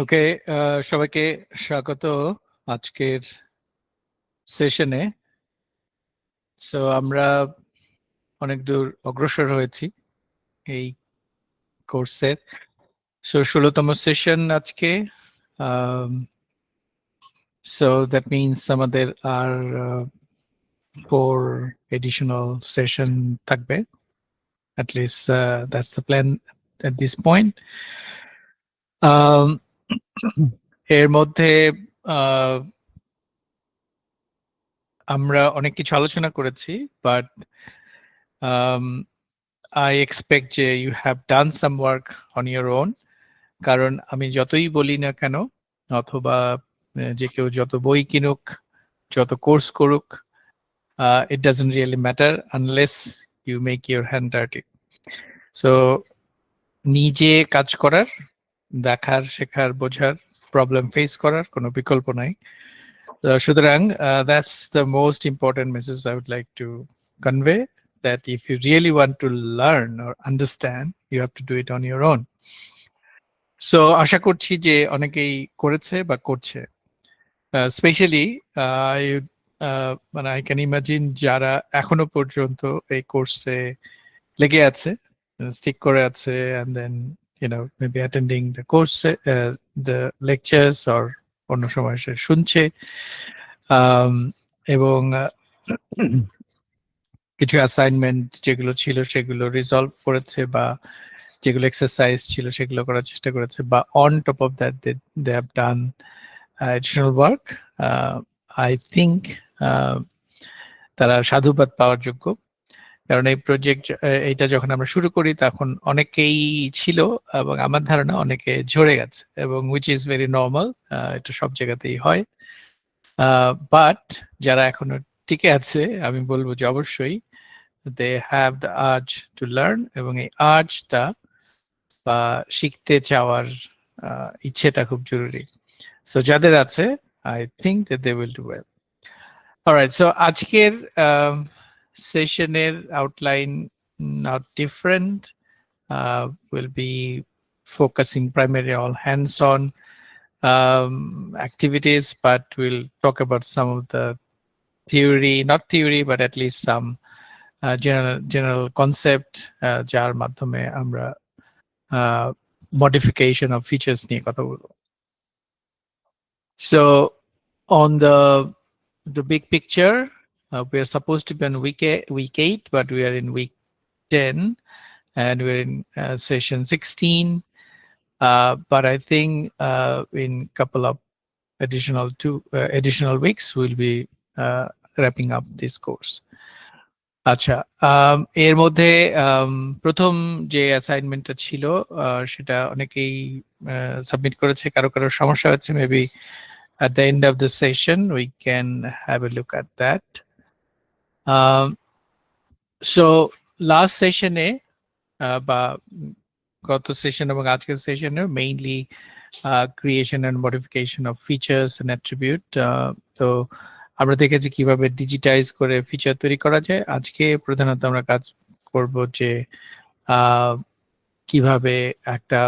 ওকে, সবাইকে স্বাগত আজকের সেশনে। সো আমরা অনেক দূর অগ্রসর হয়েছি এই কোর্সের। সো 16তম সেশন আজকে। সো দ্যাট মিনস আমাদের আর 4 এডিশনাল সেশন থাকবে। At least that's the plan at this point. এর মধ্যে আমরা অনেক কিছু আলোচনা করেছি, বাট I expect যে you have done some work on your own, কারণ আমি যতই বলি না কেন অথবা যে কেউ যত বই কিনুক, যত কোর্স করুক, it doesn't really matter unless you make your hand dirty. So নিজে কাজ করার, দেখার, শেখার, বোঝার, প্রবলেম ফেস করার কোনো বিকল্প নাই। সুতরাং that's the most important message I would like to convey, that if you really want to learn or understand, you have to do it on your own. So আশা করছি যে অনেকেই করেছে বা করছে। স্পেশালি মানে I can imagine যারা এখনো পর্যন্ত এই কোর্সে লেগে আছে, স্টিক করে আছে, and then maybe attending the course, the lectures, or অন্য সময় সে শুনছে এবং কিছু অ্যাসাইনমেন্ট যেগুলো ছিল সেগুলো রিজলভ করেছে, বা যেগুলো এক্সারসাইজ ছিল সেগুলো করার চেষ্টা করেছে, বা on top of that they have done additional work. I think তারা সাধুবাদ পাওয়ার যোগ্য, কারণ এই প্রজেক্ট এইটা যখন আমরা শুরু করি তখন অনেকেই ছিল এবং আমার ধারণা অনেকে ঝরে গেছে, এবং উইচ ইজ ভেরি নর্মাল, এটা সব জায়গাতেই হয়। বাট যারা এখনো টিকে আছে আমি বলবো যে অবশ্যই they have the urge to learn, এবং এই আর্জটা বা শিখতে চাওয়ার ইচ্ছেটা খুব জরুরি। সো যাদের আছে, I think that they will do well. Alright, so আজকের সেশনের outline not different. Will be focusing primarily on hands-on activities, but we'll talk about some of the theory, not theory, but at least some general concept যার মাধ্যমে আমরা modification of features নিয়ে কথা বলবো। So on the big picture, we are supposed to be on week 8, but we are in week 10, and we're in session 16. But I think in couple of additional weeks we'll be wrapping up this course. আচ্ছা, এর মধ্যে প্রথম যে অ্যাসাইনমেন্টটা ছিল সেটা অনেকেই submit করেছে, কারো কারো সমস্যা হচ্ছে, maybe at the end of the session we can have a look at that. So last session-এ বা গত সেশন এবং আজকের সেশনে mainly creation and modification of features and attribute, তো আমরা দেখেছি কিভাবে ডিজিটাইজ করে ফিচার তৈরি করা যায়। আজকে প্রধানত আমরা কাজ করব যে কিভাবে একটা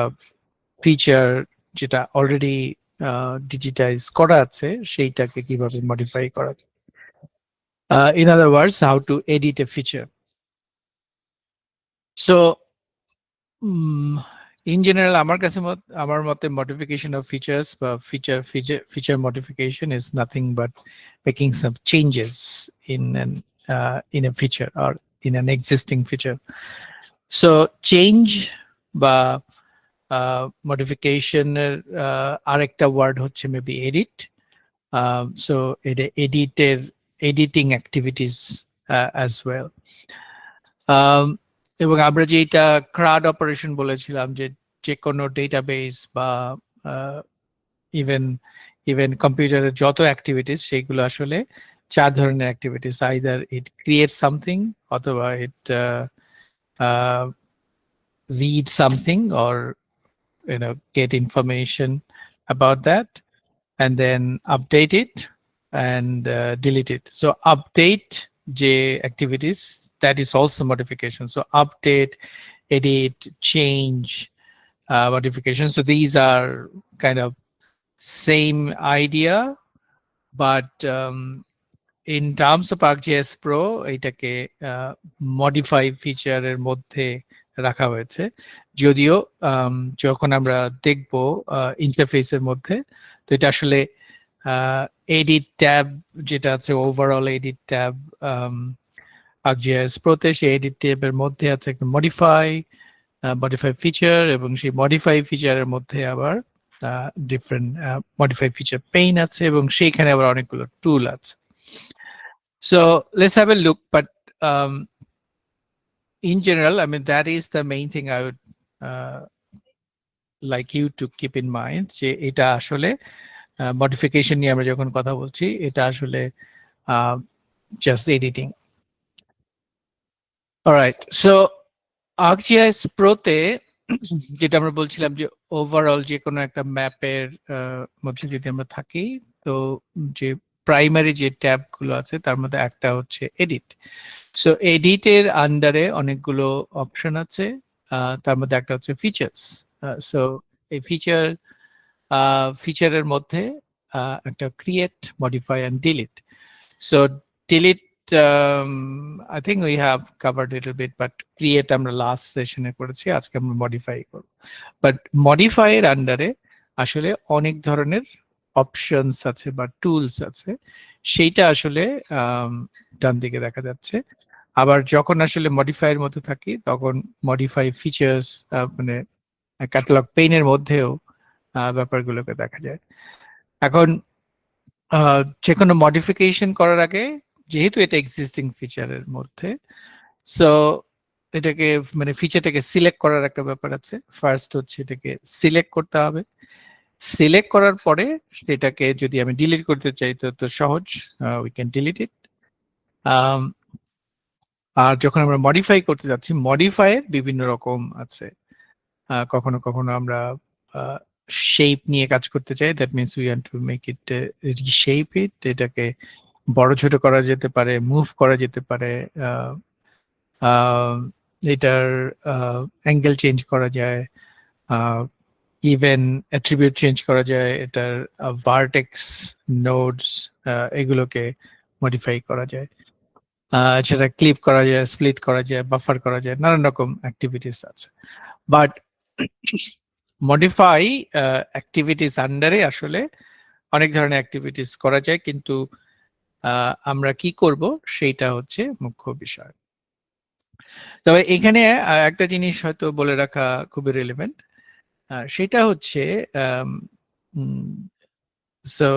ফিচার যেটা অলরেডি ডিজিটাইজ করা আছে সেইটাকে কিভাবে মডিফাই করা যায়। In other words, how to edit a feature. So in general, আমার মতে modification of features বা feature modification is nothing but making some changes in a feature or in an existing feature. So change বা modification আরেকটা word হচ্ছে maybe edit. So editing activities as well. এবং আমরা যে এটা CRUD অপারেশন বলেছিলাম, যে কোনো ডেটাবেস বা ইভেন কম্পিউটারের যত অ্যাক্টিভিটিস সেগুলো আসলে 4 ধরনের অ্যাক্টিভিটিস। আইদার ইট ক্রিয়েট সামথিং, অথবা ইট read something, or get information about that, and then update it and delete it. So update যে activities, that is also modification. So update, edit, change, modification. So these are kind of same idea, but in terms of ArcGIS Pro এটাকে modify feature এর মধ্যে রাখা হয়েছে, যদিও যখন আমরা দেখব ইন্টারফেসের মধ্যে, তো এটা আসলে এডিট ট্যাব যেটা আছে, overall edit tab ArcGIS Pro তে, সেই এডিট ট্যাবের মধ্যে আছে একটা মডিফাই ফিচার, এবং সেই মডিফাই ফিচারের মধ্যে আবার ডিফারেন্ট মডিফাই ফিচার পেইন আছে, এবং সেইখানে আবার অনেকগুলো টুল আছে. So let's have a look, but in general, I mean, that is the main thing I would like you to keep in mind, যে এটা আসলে মডিফিকেশন নিয়ে আমরা যখন কথা বলছি, এটা আসলে just editing. Alright, so ArcGIS Pro তে যেটা আমরা বলছিলাম যে ওভারঅল যে কোনো একটা ম্যাপের মধ্যে যদি আমরা থাকি, তো যে প্রাইমারি যে ট্যাব গুলো আছে তার মধ্যে একটা হচ্ছে এডিট. সো এডিটের আন্ডারে অনেকগুলো অপশন আছে, তার মধ্যে একটা হচ্ছে ফিচার্স. সো এই ফিচারের মধ্যে একটা create, modify and delete. So delete I think we have covered a little bit, but create আমরা লাস্ট সেশনে করেছি, আজকে আমরা মডিফাই করব. বাট মডিফাই এর আন্ডারে আসলে অনেক ধরনের অপশনস আছে বা টুলস আছে, সেইটা আসলে ডান দিকে দেখা যাচ্ছে. আবার যখন আসলে মডিফাই এর মধ্যে থাকি, তখন মডিফাই ফিচার্স মানে ক্যাটালগ পেইনের মধ্যেও ব্যাপারগুলোকে দেখা যায়. এখন যে কোনো মডিফিকেশন করার আগে, যেহেতু এটা এক্সিস্টিং ফিচারের মধ্যে, সো এটাকে মানে ফিচারটাকে সিলেক্ট করার একটা ব্যাপার আছে. ফার্স্ট হচ্ছে এটাকে সিলেক্ট করতে হবে. সিলেক্ট করার পরে সেটাকে যদি আমি ডিলিট করতে চাই, তো সহজ, উই ক্যান ডিলিট ইট. আর যখন আমরা মডিফাই করতে যাচ্ছি, মডিফাইয়ের বিভিন্ন রকম আছে. কখনো কখনো আমরা শেপ নিয়ে কাজ করতে চাই, that means we want to make it reshape it. এটাকে বড় ছোট করা যেতে পারে, মুভ করা যেতে পারে, এটার অ্যাঙ্গেল চেঞ্জ করা যায়, ইভেন অ্যাট্রিবিউট চেঞ্জ করা যায়, এটার ভার্টেক্স, নোডস, এগুলোকে মডিফাই করা যায়, সেটা ক্লিপ করা যায়, স্প্লিট করা যায়, বাফার করা যায়, নানান রকম অ্যাক্টিভিটিস আছে. বাট মডিফাই অ্যাক্টিভিটিস আন্ডারে আসলে অনেক ধরনের অ্যাক্টিভিটিস করা যায়, কিন্তু আমরা কি করব সেইটা হচ্ছে মুখ্য বিষয়. তবে এখানে একটা জিনিস হয়তো বলে রাখা খুবই রিলেভেন্ট, সেটা হচ্ছে so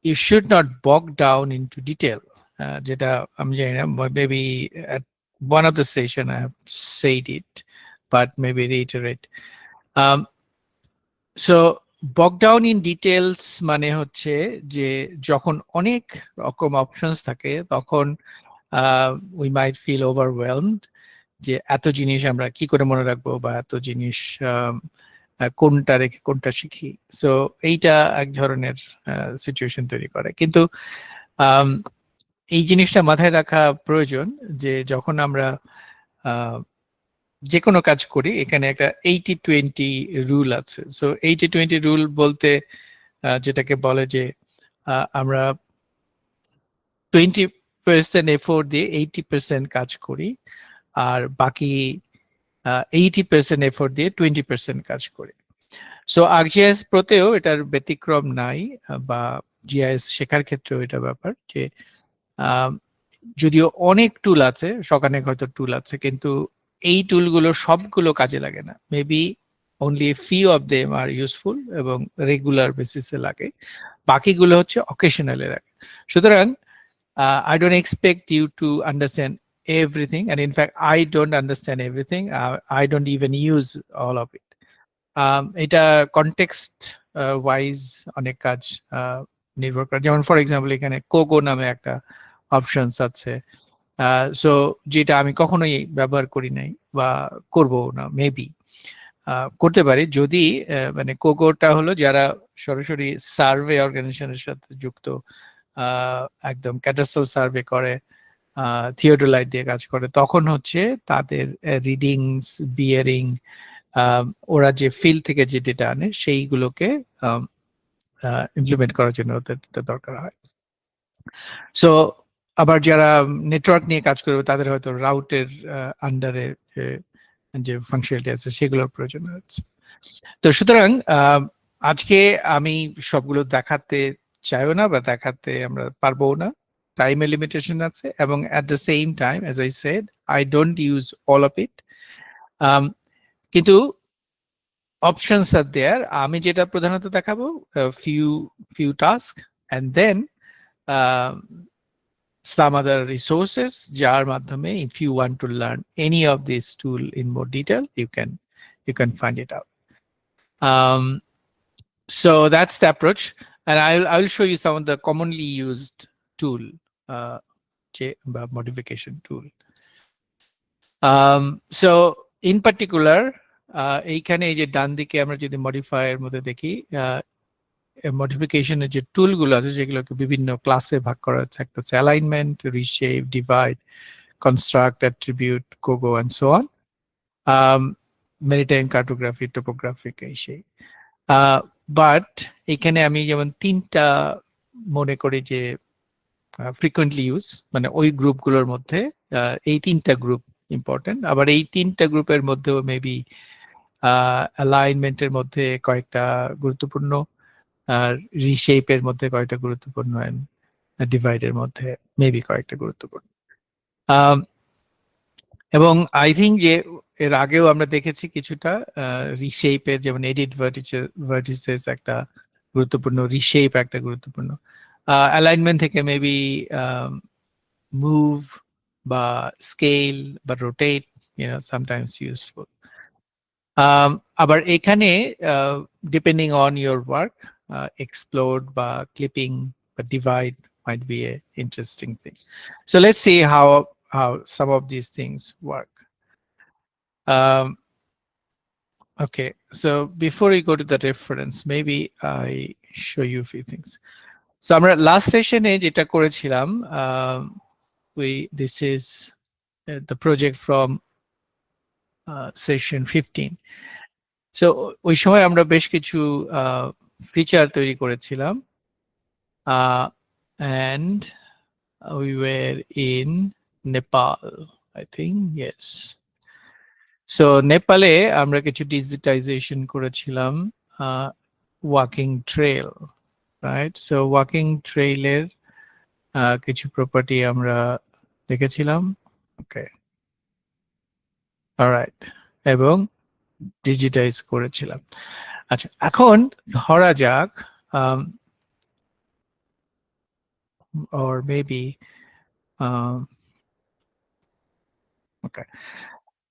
you should not bog down into detail. যেটা আমি জানি না, maybe at one of the session I have said it, but maybe reiterate. So bog down in details মানে হচ্ছে যে যখন অনেক রকম অপশনস থাকে, তখন উই মাইট ফিল ওভারওয়েলমড, যে এত জিনিস আমরা কি করে মনে রাখবো, বা এত জিনিস কোনটা রেখে কোনটা শিখি. সো এইটা এক ধরনের সিচুয়েশন তৈরি করে. কিন্তু এই জিনিসটা মাথায় রাখা প্রয়োজন যে যখন আমরা যে কোনো কাজ করি, এখানে একটা 80-20 রুল আছে. সো 80-20 রুল বলতে যেটাকে বলে যে আমরা 20% এফোর্ট দিয়ে 80% কাজ করি, আর বাকি 80% এফোর্ট দিয়ে 20% কাজ করি. সো ArcGIS Pro-তেও এটার ব্যতিক্রম নাই, বা জিআইএস শেখার ক্ষেত্রেও এটা ব্যাপার যে যদিও অনেক টুল আছে, সকানেক হয়তো টুল আছে, কিন্তু এই টুলগুলো সবগুলো কাজে লাগে না. Maybe only a few of them are useful এবং রেগুলার বেসিসে লাগে, বাকিগুলো হচ্ছে অকেশনালি লাগে. সুতরাং I don't expect you to understand everything, and in fact I don't understand everything. I don't even use all of it. এটা context wise অনেক কাজ নির্ভর করে. যেমন ফর এক্সাম্পল এখানে কোগো নামে একটা অপশনস আছে, সো যেটা আমি কখনোই ব্যবহার করি নাই বা করব না, মেবি করতে পারি যদি মানে কোগোটা হলো যারা সরাসরি সার্ভে অর্গানাইজেশনের সাথে যুক্ত, একদম ক্যাটাস্ট্রাল সার্ভে করে, থিওডোলাইট দিয়ে কাজ করে, তখন হচ্ছে তাদের রিডিংস, বিয়ারিং, ওরা যে ফিল্ড থেকে যে ডেটা আনে সেইগুলোকে ইমপ্লিমেন্ট করার জন্য ওদের দরকার হয়। সো আবার যারা নেটওয়ার্ক নিয়ে কাজ করবে তাদের হয়তো রাউটের আন্ডারে যে ফাংশনালিটি আছে সেগুলোর প্রয়োজন হচ্ছে। তো সুতরাং আজকে আমি সবগুলো দেখাতে চাইও না বা দেখাতে আমরা পারবো না, টাইমের লিমিটেশন আছে, এবং at the same time as I said I don't use all of it, কিন্তু অপশনস আর দেয়ার। আমি যেটা প্রধানত দেখাবো few task and then some other resources যার মাধ্যমে if you want to learn any of this tool in more detail you can find it out. So that's the approach, and I'll show you some of the commonly used tool modification tool. So in particular এইখানে এই যে ডান দিকে আমরা যদি modifier মধ্যে দেখি মডিফিকেশনের যে টুলগুলো আছে যেগুলোকে বিভিন্ন ক্লাসে ভাগ করা হচ্ছে, একটা হচ্ছে alignment, reshape, divide, construct, attribute, COGO and so on, maritime cartography, topographic, এই সেই। বাট এখানে আমি যেমন তিনটা মনে করি যে ফ্রিকোয়েন্টলি ইউজ, মানে ওই গ্রুপগুলোর মধ্যে এই তিনটা গ্রুপ ইম্পর্টেন্ট। আবার এই তিনটা গ্রুপের মধ্যেও মেবি অ্যালাইনমেন্টের মধ্যে কয়েকটা গুরুত্বপূর্ণ, আর রিশেপের মধ্যে কয়েকটা গুরুত্বপূর্ণ, ডিভাইডের মধ্যে মেবি কয়েকটা গুরুত্বপূর্ণ। এবং আই থিঙ্ক যে এর আগেও আমরা দেখেছি কিছুটা রিশেপের, যেমন এডিট ভার্টিসেস একটা গুরুত্বপূর্ণ, রিশেপ একটা গুরুত্বপূর্ণ, অ্যালাইনমেন্ট থেকে মেবি মুভ বা স্কেল বা রোটেট সামটাইমস ইউজফুল। আবার এখানে depending on your work explode বা clipping বা divide might be a interesting thing. So let's see how some of these things work. Okay, so before we go to the reference, maybe I show you a few things. So আমরা last session এ যেটা করেছিলাম, this is the project from session 15. So ওই সময় আমরা বেশ কিছু feature তৈরি করেছিলাম, and we were in Nepal, I think, yes. So নেপালে আমরা কিছু ডিজিটাইজেশন করেছিলাম walking trail, right? So walking ট্রেইলের কিছু প্রপার্টি আমরা দেখেছিলাম, ওকে, অলরাইট, এবং ডিজিটাইজ করেছিলাম। আচ্ছা, এখন ধরা যাক or maybe okay,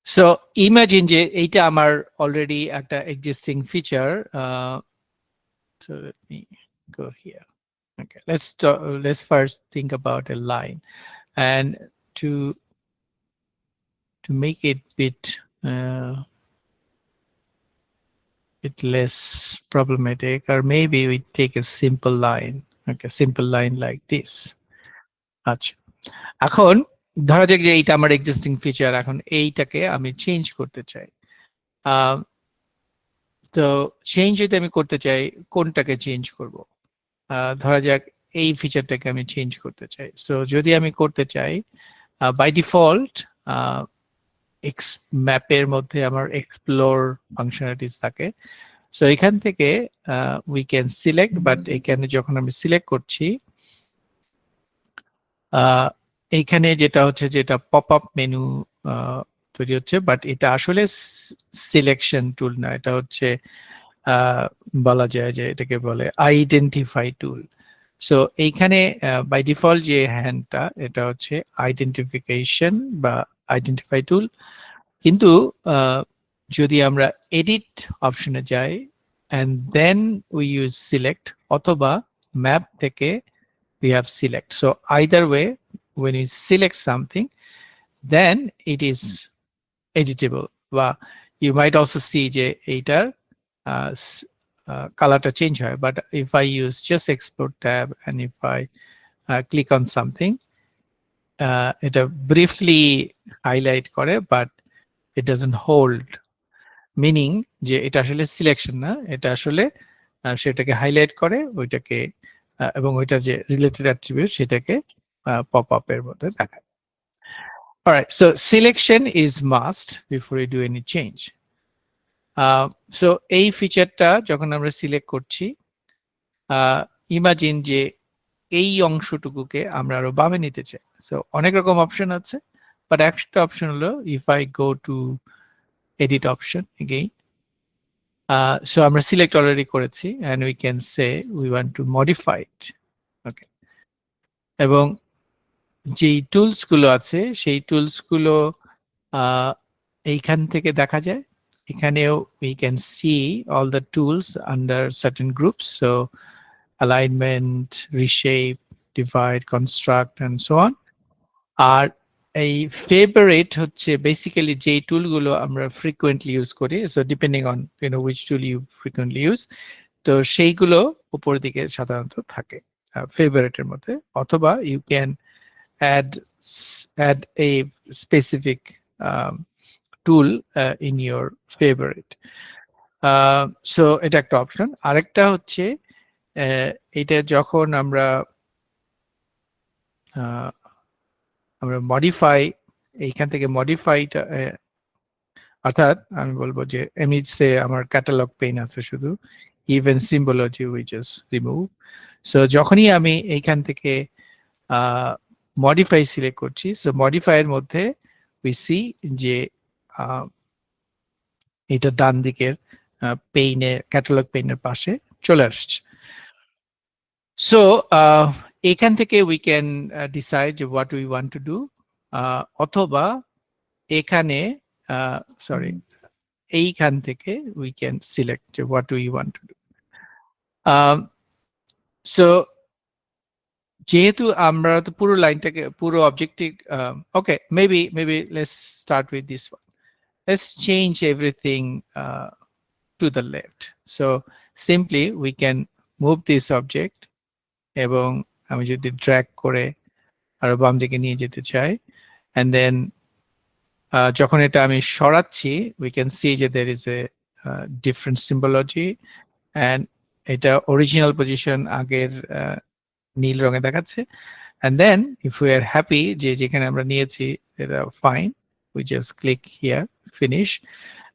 so imagine যে এইটা আমার অলরেডি একটা existing feature, so let me go here. Okay, let's first think about a line, and to make it bit less problematic, or maybe we take a simple line, okay, simple line like this. আচ্ছা, এখন ধরা যাক যে এইটা আমার existing feature, এখন এইটাকে আমি চেঞ্জ করতে চাই। তো চেঞ্জ যদি আমি করতে চাই, কোনটাকে চেঞ্জ করব? ধরা যাক এই ফিচারটাকে আমি চেঞ্জ করতে চাই। সো যদি আমি করতে চাই, বাই ডিফল্ট ম্যাপের মধ্যে আমার এক্সপ্লোর ফাংশনালিটিস থাকে। সো এখান থেকে উই ক্যান সিলেক্ট, বাট এখানে যখন আমি সিলেক্ট করছি, এইখানে যেটা হচ্ছে, যেটা পপ আপ মেনু তৈরি হচ্ছে, বাট এটা আসলে সিলেকশন টুল না, এটা হচ্ছে বলা যায় যে এটাকে বলে আইডেন্টিফাই টুল। সো এইখানে বাই ডিফল্ট যে হ্যান্ডটা, এটা হচ্ছে আইডেন্টিফিকেশন বা আইডেন্টিফাই টুল। কিন্তু যদি আমরা এডিট অপশনে যাই and then we use select, অথবা ম্যাপ থেকে we have select. So either way, when you select something, then it is editable. Well, you might also see যে এইটার কালারটা চেঞ্জ হয়, but if I use just export tab and if I click on something, এটা briefly highlight করে, but it doesn't hold meaning যে এটা আসলে selection না, এটা আসলে সেটাকে হাইলাইট করে ওইটাকে এবং ওইটার যে রিলেটেড অ্যাট্রিবিউট সেটাকে পপ আপের মধ্যে দেখায়। Alright, so selection is must before you do any change. So এই ফিচারটা যখন আমরা সিলেক্ট করছি, ইমাজিন যে এই অংশটুকুকে আমরা আরো বামে নিতে চাই। সো অনেক রকম অপশন আছে, বাট একটা অপশন হলো if I go to edit option again, so আমরা সিলেক্ট অলরেডি করেছি and we can say we want to modify it. Okay, এবং যেই টুলস গুলো আছে সেই টুলস গুলো এইখান থেকে দেখা যায়। এখানেও we can see all the tools under certain groups, so alignment, reshape, divide, construct and so on. আর এই ফেভারিট হচ্ছে বেসিক্যালি যে টুলগুলো আমরা ফ্রিকোয়েন্টলি ইউজ করি, so depending on which tool you frequently use, তো সেইগুলো উপর দিকে সাধারণত থাকে ফেভারিটের মধ্যে, অথবা you can add a specific tool in your favorite. So এটা একটা অপশন। আরেকটা হচ্ছে এটা যখন আমরা মডিফাই, এইখান থেকে মডিফাইটা, অর্থাৎ আমি বলবো যে এমনিতে আমার ক্যাটালগ পেইন আছে শুধু, even symbology we just remove. So যখনই আমি এইখান থেকে মডিফাই সিলেক্ট করছি, সো মডিফাইয়ের মধ্যে উই সি যে এটা ডান দিকের পেইনের ক্যাটালগ পেইনের পাশে চলে আসছে। সো এখান থেকে we can decide what we want to do, অথবা এখানে সরি এইখান থেকে we can select what we want to do. So যেহেতু আমরা তো পুরো লাইনটাকে পুরো objective, okay, maybe let's start with this one. Let's change everything to the left. So simply we can move this object এবং আমি যদি drag করে আর বাম দিকে নিয়ে যেতে চাই, and then যখন এটা আমি সরাচ্ছি we can see যে there is a different symbology, and এটা original position আগের নীল রঙে দেখাচ্ছে, and then if we are happy যে যেখানে আমরা নিয়েছি এটা fine, we just click here, finish,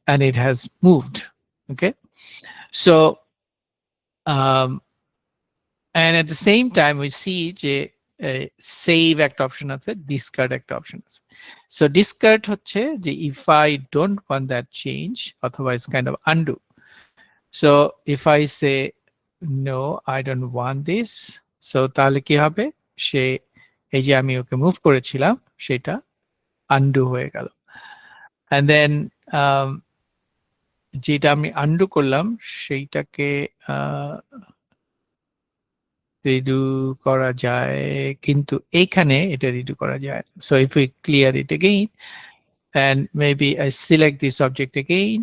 and it has moved. Okay, so and at the same time we see যে save একটা অপশন আছে, discard একটা অপশন আছে। So discard হচ্ছে যে if I don't want that change, otherwise kind of undo. So if I say no, I don't want this, so তাহলে কি হবে, সে এই যে আমি ওকে মুভ করেছিলাম সেটা undo হয়ে গেল। And then যেটা আমি আন্ডু করলাম সেইটাকে রিডু করা যায়, কিন্তু এইখানে এটা রিডু করা যায়। So if we clear it again and maybe I select this object again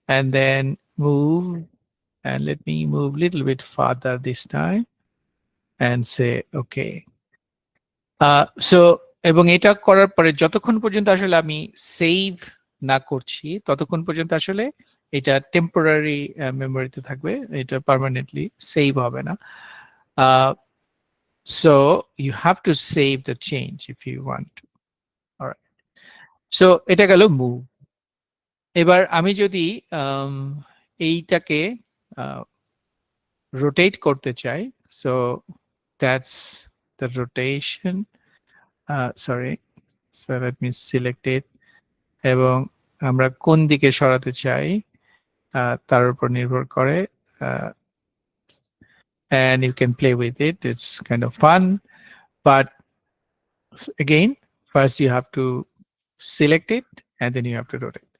and then move, and let me move a little bit farther this time and say okay. So এবং এটা করার পরে যতক্ষণ পর্যন্ত আসলে আমি সেভ না করছি ততক্ষণ পর্যন্ত আসলে এটা টেম্পোরারি মেমোরিতে থাকবে, এটা পার্মানেন্টলি সেভ হবে না। So you have to save the change if you want to. All right, so এটা গেল মুভ। এবার আমি যদি এইটাকে রোটেট করতে চাই, so that's the rotation. Sorry, so let me select it, এবং আমরা কোন দিকে সরাতে চাই তার উপর নির্ভর করে, and you can play with it, it's kind of fun, but again first you have to select it and then you have to rotate.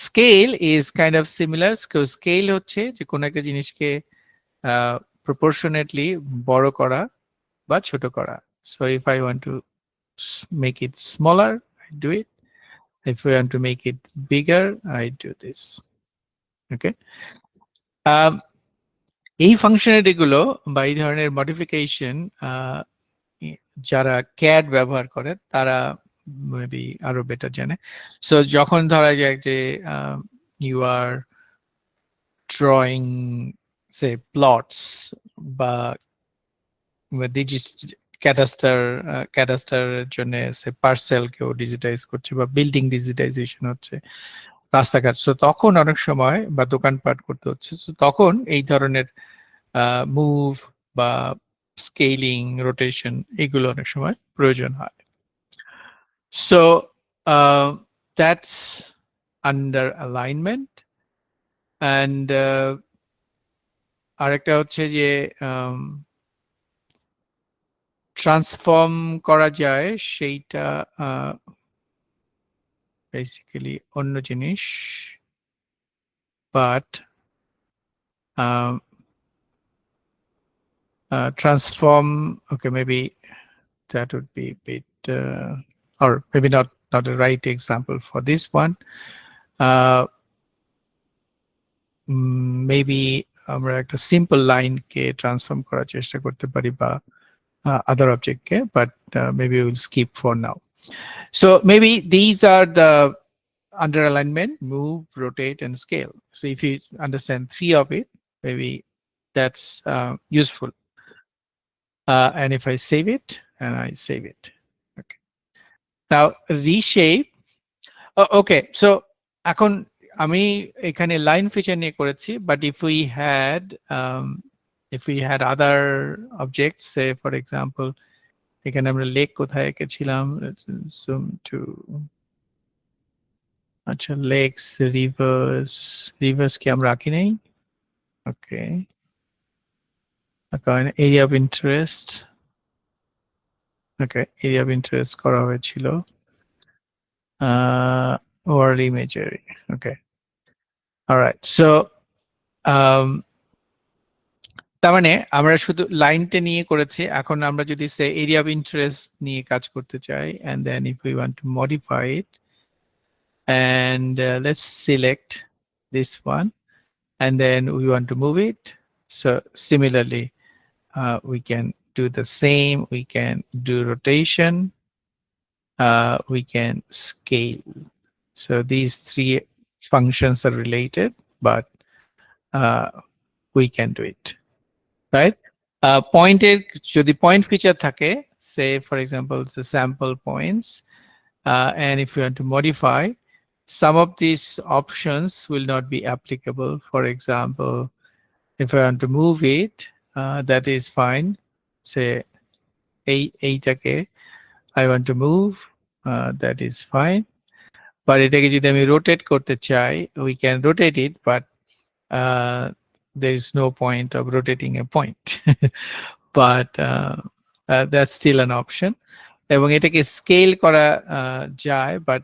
Scale is kind of similar, because scale হচ্ছে যে কোন একটা জিনিসকে proportionately বড় করা বা ছোট করা। So if I want to make it smaller, I do it. If we want to make it bigger, I do this. Okay, এই ফাংশনালিটি গুলো বা এই ধরনের মডিফিকেশন যারা CAD ব্যবহার করে তারা মেবি আরো বেটার জানে। সো যখন ধরা যায় যে you are drawing say plots বা ক্যাডাস্টারের জন্য সে পার্সেল কেউ ডিজিটাইজ করছে বা বিল্ডিং ডিজিটাইজেশন হচ্ছে রাস্তাঘাট, সো তখন অনেক সময় বা দোকানপাট করতে হচ্ছে, সো তখন এই ধরনের মুভ বা স্কেলিং রোটেশন এগুলো অনেক সময় প্রয়োজন হয়। So that's under alignment. And আরেকটা হচ্ছে যে ট্রান্সফর্ম করা যায় সেইটা বেসিক্যালি অন্য জিনিস, but transform, okay, maybe that would be a bit or maybe not the right example for this one. Maybe আমরা একটা সিম্পল লাইন কে ট্রান্সফর্ম করার চেষ্টা করতে পারি বা other object K, but maybe we will skip for now. So maybe these are the under alignment: move, rotate, and scale. So if you understand 3 of it, maybe that's useful. And if I save it, and I save it, okay. Now reshape. Okay, so এখন আমি এখানে line feature নিয়ে করেছি, but if we had other objects, say for example এখানে আমরা lake কোথায় এঁকেছিলাম, zoom to, আচ্ছা লেকস, রিভার্স কি আমরা আঁকি নাই? Okay, area of interest, okay, area of interest করা হয়েছিল or imagery, okay, all right. So তার মানে আমরা শুধু লাইনটা নিয়ে করেছি, এখন আমরা যদি সে এরিয়া অফ ইন্টারেস্ট নিয়ে কাজ করতে চাই, and then if we want to modify it, and let's select this one, and then we want to move it. So similarly we can do the same, we can do rotation, we can scale. So these 3 functions are related, but we can do it, right? Pointed jodi point feature thake, say for example the sample points, and if you want to modify, some of these options will not be applicable. For example, if I want to move it, that is fine. Say 8 I want to move, that is fine. But এটাকে যদি আমি rotate করতে চাই, we can rotate it, but there is no point of rotating a point. But that's still an option. এবং এটাকে scale করা যায়, but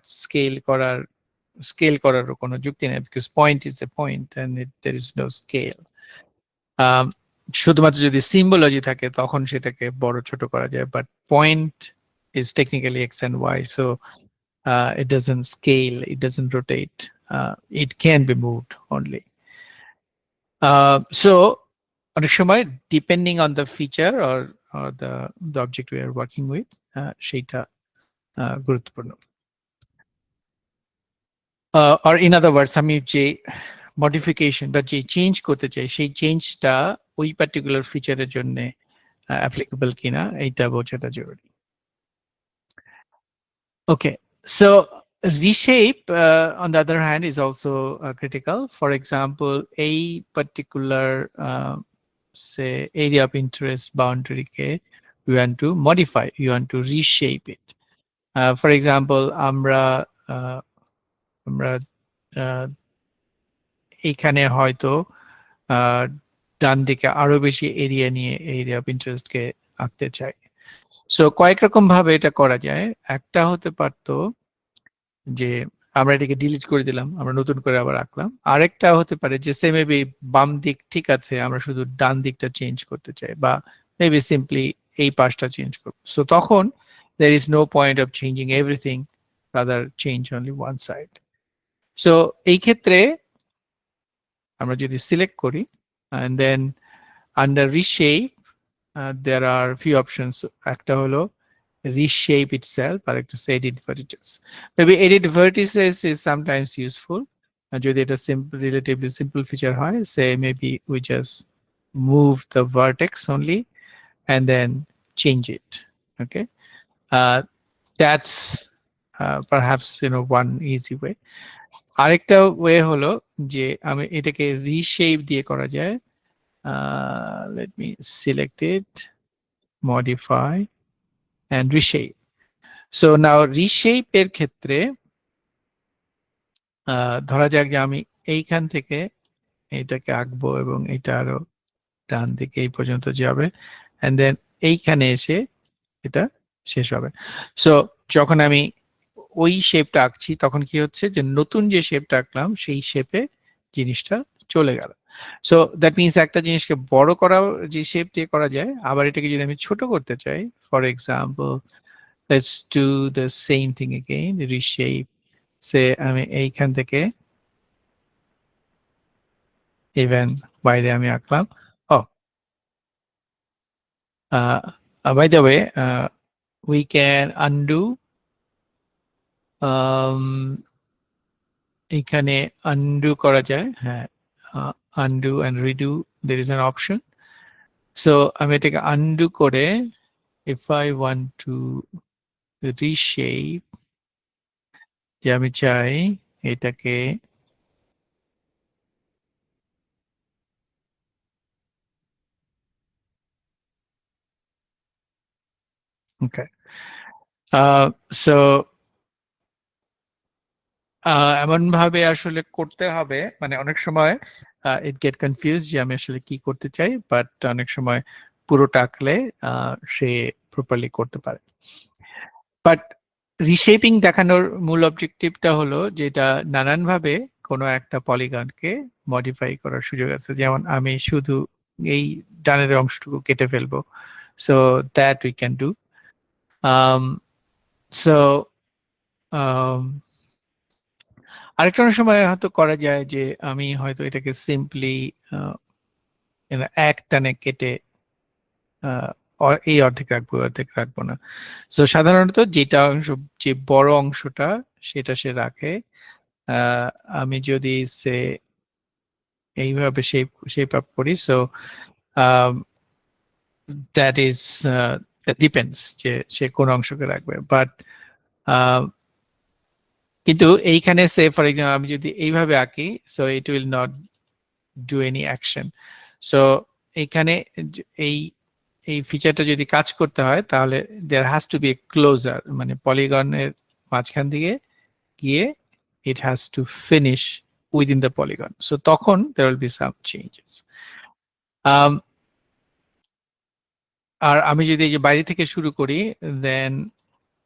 scale করারও কোনো যুক্তি নেই, because point is a point and there is no scale. শুধুমাত্র যদি সিম্বলজি থাকে তখন সেটাকে বড় ছোট করা যায়, but point is technically x and y, so it doesn't scale, it doesn't rotate, it can be moved only. So অনেক সময় depending on the feature or the object we are working with, সেটা গুরুত্বপূর্ণ। or in other words, আমি যে modification বা যে change করতে চাই সেই চেঞ্জটা ওই পার্টিকুলার ফিচারের জন্য অ্যাপ্লিকেবল কিনা এইটা বোঝাটা জরুরি। Okay, so reshape on the other hand is also critical. For example, a particular say area of interest boundary ke we want to modify, you want to reshape it. For example, আমরা এখানে হয়তো ডান দিকে আরো বেশি area নিয়ে area of interest কে আঁকতে চাই। So কয়েক রকম ভাবে এটা করা যায়। একটা হতে পারতো যে আমরা এটাকে ডিলিট করে দিলাম, আমরা নতুন করে আবার আঁকলাম। আরেকটা হতে পারে যে সে মেবি বাম দিক ঠিক আছে, আমরা শুধু ডান দিকটা চেঞ্জ করতে চাই, বা মেবি সিম্পলি এই পাশটা চেঞ্জ করব। সো তখন there is no point of changing everything, rather change only one side. So এই ক্ষেত্রে আমরা যদি সিলেক্ট করি and then under reshape there are few options. একটা হলো reshape itself, আর একটা edit vertices. Maybe edit vertices is sometimes useful, যদি এটা relatively simple feature হয়, say maybe we just move the vertex only and then change it. Okay, uh, that's perhaps one easy way. আরেকটা way হলো যে আমি এটাকে reshape দিয়ে করা যায়। Let me select it, modify and reshape. So now reshape এর ক্ষেত্রে ধরা যাক যে আমি এইখান থেকে এটাকে আঁকবো এবং এটা আরো ডান দিকে এই পর্যন্ত যাবে, and then এইখানে এসে এটা শেষ হবে। সো যখন আমি ওই শেপটা আঁকছি তখন কি হচ্ছে যে নতুন যে শেপটা আঁকলাম সেই শেপে জিনিসটা চলে গেল। সো দ্যাট মিনস একটা জিনিসকে বড় করা যে শেপ দিয়ে করা যায়, আবার এটাকে যদি আমি ছোট করতে চাই, for example let's do the same thing again, reshape. Say আমি এইখান থেকে ইভেন বাইরে আমি আঁকলাম। Oh by the way, we can undo, এখানে undo করা যায়, হ্যাঁ, undo and redo, there is an option. So আমি এটাকে undo করে if I want to reshape, যে আমি চাই এটাকে ওকে, সো এমন ভাবে আসলে করতে হবে, মানে অনেক সময় ইট গেট কনফিউজ যে আমি আসলে কি করতে চাই, বাট অনেক সময় পুরোটা আঁকলে সে প্রপারলি করতে পারে। বাট রিশেপিং দেখানোর মূল অবজেক্টিভটা হলো যেটা নানানভাবে কোনো একটা পলিগনকে মডিফাই করার সুযোগ আছে। যেমন আমি শুধু এই ডানের অংশটুকু কেটে ফেলবো, so that we can do. So আরেকটা অনেক সময় হয়তো করা যায় যে আমি হয়তো এটাকে সিম্পলি এক টানে কেটে এই অর্ধেক রাখবো, অর্ধেক রাখবো না। সো সাধারণত যেটা অংশ, যে বড় অংশটা সেটা সে রাখে। আমি যদি সে এইভাবে শেপ আপ করি, সো দ্যাট ইজ ডিপেন্ডস যে সে কোন অংশকে রাখবে। বাট কিন্তু এইখানে সে ফর এক্সাম্পল আমি যদি এইভাবে আঁকি, so it will not do any action. So এইখানে এই এই ফিচারটা যদি কাজ করতে হয় তাহলে there has to be a closure, মানে পলিগনের মাঝখান দিকে গিয়ে it has to finish within the polygon. So তখন there will be some changes. আর আমি যদি এই যে বাইরে থেকে শুরু করি, দেন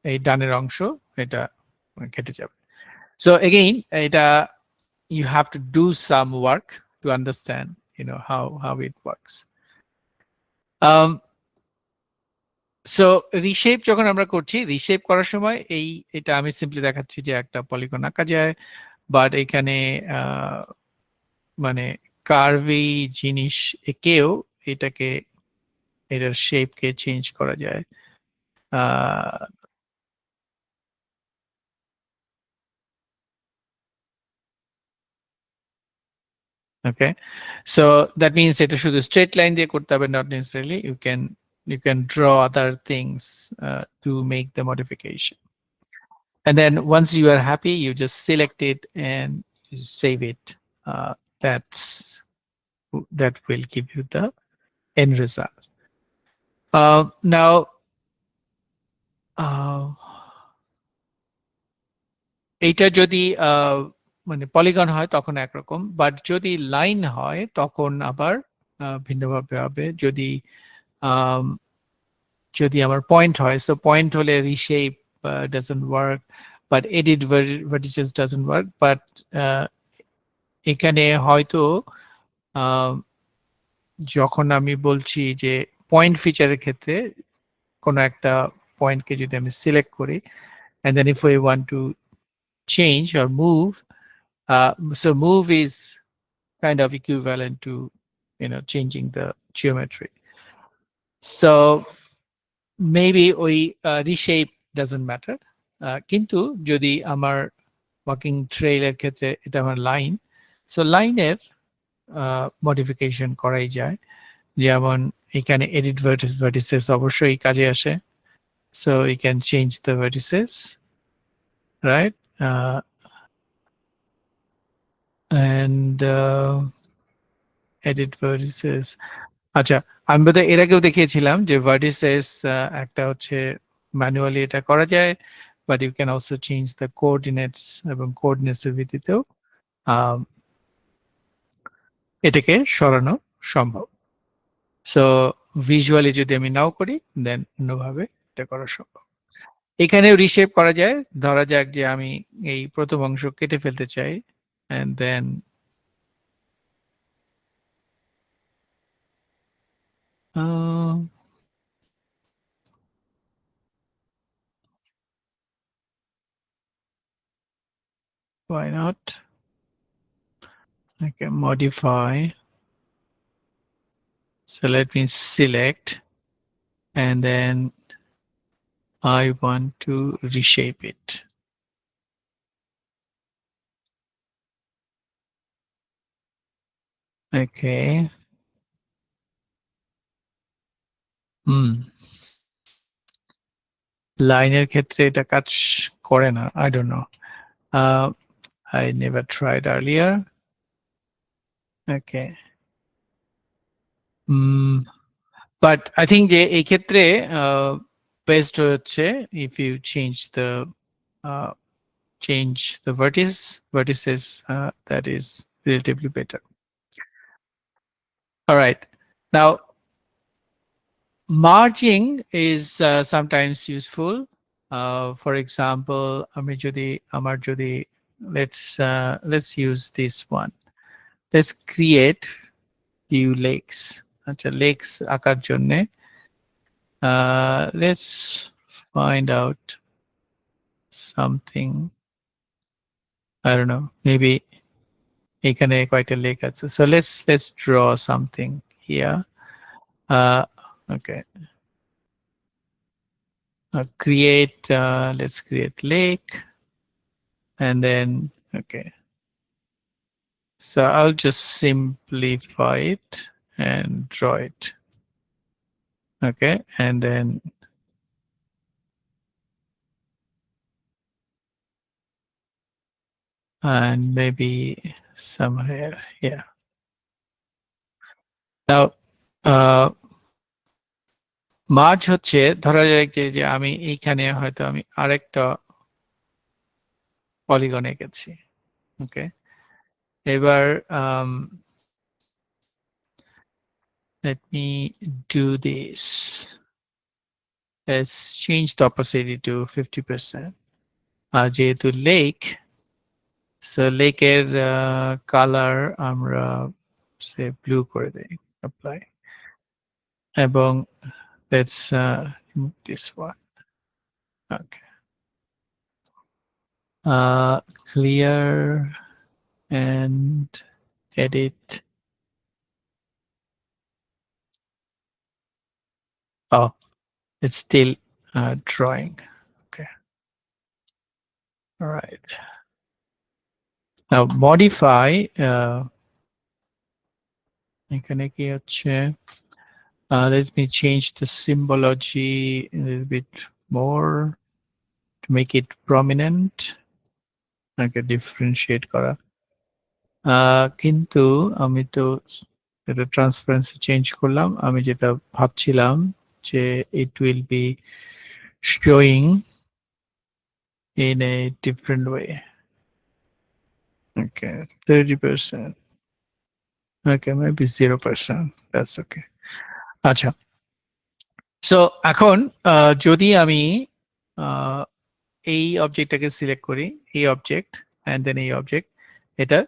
এই ডানের অংশ এটা কেটে যাবে। So again এটা you have to do some work to understand how it works. So reshape যখন আমরা করছি, রিশেপ করার সময় এটা আমি সিম্পলি দেখাচ্ছি যে একটা পলিগন আঁকা যায়, বাট এখানে মানে কার্ভি জিনিস একেও এটাকে এটার শেপকে চেঞ্জ করা যায়। ওকে, সো দ্যাট মিনস এটা শুধু স্ট্রেট লাইন দিয়ে করতে হবে, not necessarily you can draw other things to make the modification. And then once you are happy, you just select it and you save it. That will give you the end result. Now, এইটা যদি মানে polygon হয় তখন একরকম, but যদি line হয় তখন আবার ভিন্নভাবে হবে। যদি আমার পয়েন্ট হয়, সো পয়েন্ট হলে reshape doesn't work, but edit vertices doesn't work. But এখানে হয়তো যখন আমি বলছি যে পয়েন্ট ফিচারের ক্ষেত্রে কোনো একটা পয়েন্টকে যদি আমি সিলেক্ট করি, and then if we want to change or move, so move is kind of equivalent to changing the geometry. So maybe we reshape doesn't matter, কিন্তু যদি আমার ওয়াকিং ট্রেইলের ক্ষেত্রে এটা আমার লাইন। সো লাইনের মডিফিকেশন করাই যায়, যেমন এখানে এডিট ভার্টিসেস অবশ্যই কাজে আসে। So you can change the vertices, right? And edit vertices, আচ্ছা, আমি বোধহয় এর আগেও দেখিয়েছিলাম যে ভার্টিসেস একটা হচ্ছে ম্যানুয়ালি এটা করা যায়, but you can also change the coordinates, এবং কোঅর্ডিনেটস এর ভিত্তিতেও আহ, এটাকে সরানো সম্ভব। সো ভিজুয়ালি যদি আমি নাও করি, দেন অন্যভাবে এটা করা সম্ভব। এখানেও রিশেপ করা যায়। ধরা যাক যে আমি এই প্রথম অংশ কেটে ফেলতে চাই, and then why not? Okay, modify. So let me select, and then I want to reshape it. Okay. লাইনের ক্ষেত্রে এটা কাজ করে না, I don't know. I never tried earlier. Okay. But I think যে এই ক্ষেত্রে best হচ্ছে if you uh, change the vertices, that is relatively better. All right. Now, merging is sometimes useful. For example, let's use this one. Let's create few lakes. আচ্ছা, lakes আঁকার জন্যে let's find out something. I don't know, maybe এখানে কয়টা lake আছে, so let's draw something here. Okay, let's create lake, and then okay, so I'll just simplify it and draw it. Okay, and then maybe somewhere here. Now merge হচ্ছে, ধরা যায় যে আমি এইখানে হয়তো আমি আরেকটা পলিগন এঁকেছি। ওকে, এবার let me do this. Let's change the opacity to 50%. আর যেহেতু লেক, সো লেকের কালার আমরা সে ব্লু করে দেই, অ্যাপ্লাই, এবং let's this one. Okay, clear and edit. Oh, it's still drawing. Okay, all right. Now modify. এখানে কি হচ্ছে? Let me change the symbology a little bit more to make it prominent. Okay, differentiate করা। কিন্তু আমি তো এটা transparency change করলাম। আমি যেটা ভাবছিলাম যে it will be showing in a different way. Okay, 30%. Okay, maybe 0%. That's okay. আচ্ছা, সো এখন যদি আমি এই অবজেক্টটাকে সিলেক্ট করি, এই অবজেক্ট অ্যান্ড দেন এই অবজেক্ট, এটা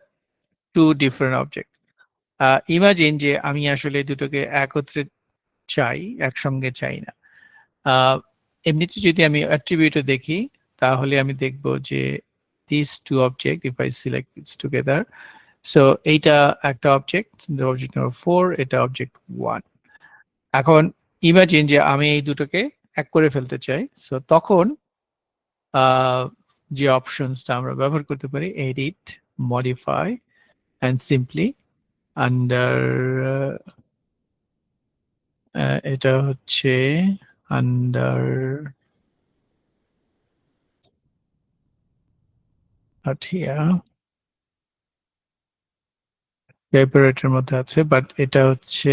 টু ডিফারেন্ট অবজেক্ট। ইমাজিন যে আমি আসলে দুটোকে একত্রে চাই, একসঙ্গে চাই না। এমনিতে যদি আমি অ্যাট্রিবিউটে দেখি, তাহলে আমি দেখব যে this two object, if I select its together, so এইটা একটা অবজেক্ট, অবজেক্ট নাম্বার 4, এটা অবজেক্ট 1। এখন ইমাজিন যে আমি এই দুটোকে এক করে ফেলতে চাই, সো তখন যে অপশনসটা আমরা ব্যবহার করতে পারি, edit, modify and simply under, এটা হচ্ছে আন্ডার এর মধ্যে আছে, বাট এটা হচ্ছে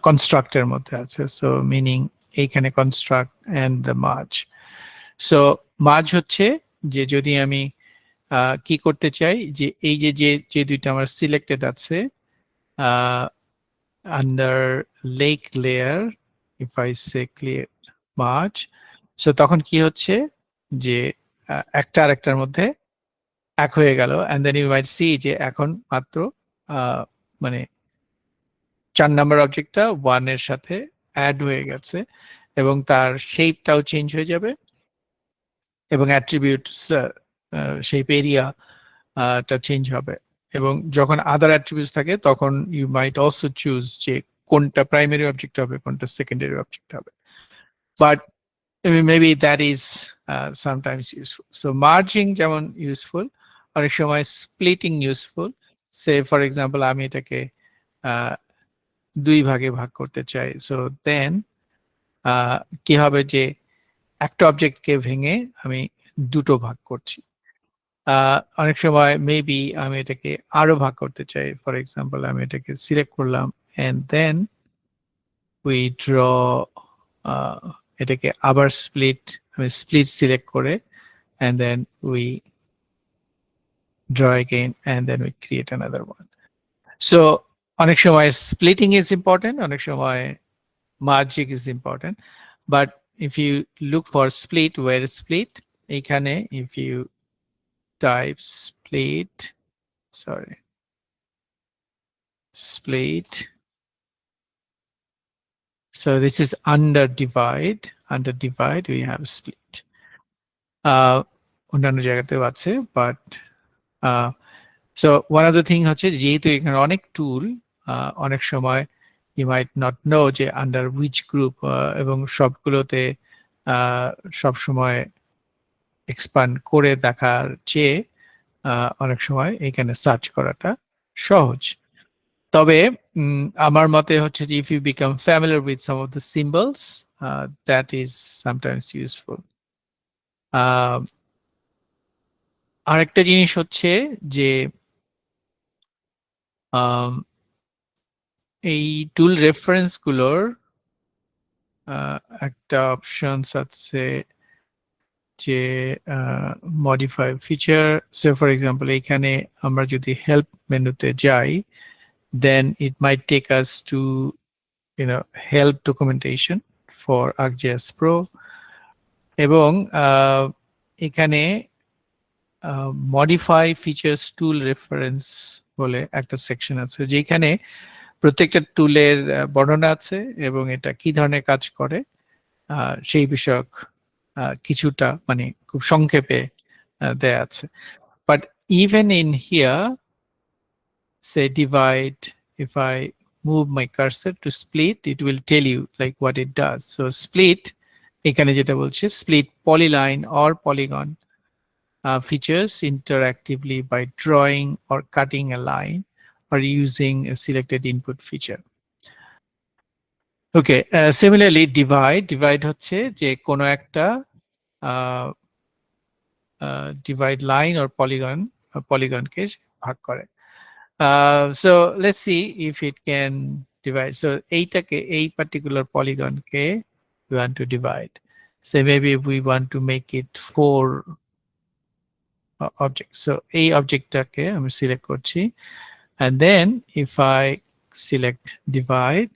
কনস্ট্রাক্টের মধ্যে আছে। সো মিনিং এইখানে construct and the merge. So merge হচ্ছে যে যদি আমি কি করতে চাই, যে এই যে যে দুইটা আমার সিলেক্টেড আছে under lake layer, if I say clear merge, so তখন কি হচ্ছে যে একটা আরেকটার মধ্যে এক হয়ে গেল, and then you might see যে এখন মাত্র মানে 4 নাম্বার অবজেক্টটা 1 এর সাথে অ্যাড হয়ে গেছে এবং তার শেপটাও চেঞ্জ হয়ে যাবে এবং অ্যাট্রিবিউটস শেপ এরিয়া টা চেঞ্জ হবে। এবং যখন আদার অ্যাট্রিবিউটস থাকে তখন ইউ মাইট অলসো চুজ যে কোনটা প্রাইমারি অবজেক্ট হবে, কোনটা সেকেন্ডারি অবজেক্ট হবে। But maybe that is sometimes useful. So merging যেমন ইউজফুল, অনেক সময় splitting useful. Say for example আমি এটাকে দুই ভাগে ভাগ করতে চাই, সো দেন কি হবে যে একটা অবজেক্টকে ভেঙে আমি দুটো ভাগ করছি। অনেক সময় মেবি আমি এটাকে আরো ভাগ করতে চাই, ফর এক্সাম্পল আমি এটাকে সিলেক্ট করলাম এন্ড দেন উই ড্র, এটাকে আবার স্প্লিট, আমি স্প্লিট সিলেক্ট করে and then we draw again and then we create another one. So অনেক সময় splitting is important, অনেক সময় merging is important, but if you look for split, where is split, এখানে if you type split, sorry, split, so this is under divide, we have split. অন্যান্য জায়গাতেও আছে, but so one of the thing হচ্ছে যেহেতু এখানে অনেক টুল, অনেক সময় ইউ মাইট নট নো যে আন্ডার উইচ গ্রুপ, এবং সবগুলোতে সব সময় এক্সপান্ড করে দেখার চেয়ে অনেক সময় এখানে সার্চ করাটা সহজ। তবে আমার মতে হচ্ছে যে if you become familiar with some of the symbols, that is sometimes useful. আরেকটা জিনিস হচ্ছে যে এই টুল রেফারেন্স গুলোর একটা অপশনস আছে যে modify feature. Say for example এখানে আমরা যদি হেল্প মেনুতে যাই, then it might take us to help documentation for ArcGIS Pro, এবং এখানে মডিফাই ফিচার্স টুল রেফারেন্স বলে একটা সেকশন আছে, যেখানে প্রত্যেকটা টুলের বর্ণনা আছে এবং এটা কি ধরনের কাজ করে সেই বিষয়ক কিছুটা মানে খুব সংক্ষেপে দেয়া আছে। But even in here say divide, if I move my cursor to split, it will tell you like what it does. So split এখানে যেটা বলছে split polyline or polygon features interactively by drawing or cutting a line or using a selected input feature. Okay, similarly divide হচ্ছে যে কোনো একটা divide line or polygon কে ভাগ করে। So let's see if it can divide. So এইটাকে, এই particular polygon K we want to divide. So maybe we want to make it 4 objects. So এই অবজেক্টটাকে আমি সিলেক্ট করছি, and then if I select divide,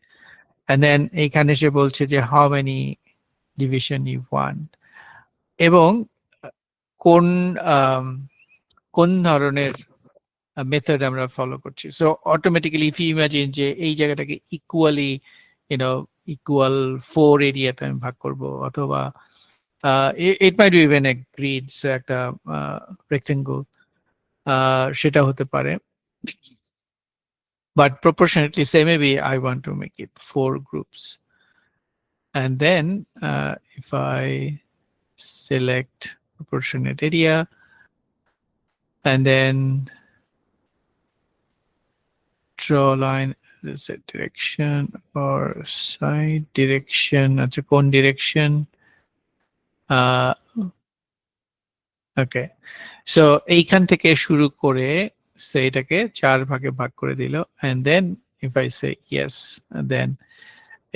and then এইখানে সে বলছে যে how many division you want এবং কোন কোন ধরনের মেথড আমরা ফলো করছি। So automatically if you imagine যে এই জায়গাটাকে ইকুয়ালি ইকুয়াল 4 এরিয়াতে আমি ভাগ করব, অথবা it might be even a grid, একটা রেক্টেঙ্গল, সেটা হতে পারে। But proportionately, say maybe I want to make it 4 groups, and then if I select proportionate area, and then draw line z direction or side direction. আচ্ছা কোন direction? ওকে, so এইখান থেকে শুরু করে সে এটাকে 4 ভাগে ভাগ করে দিল, and then if I say yes, then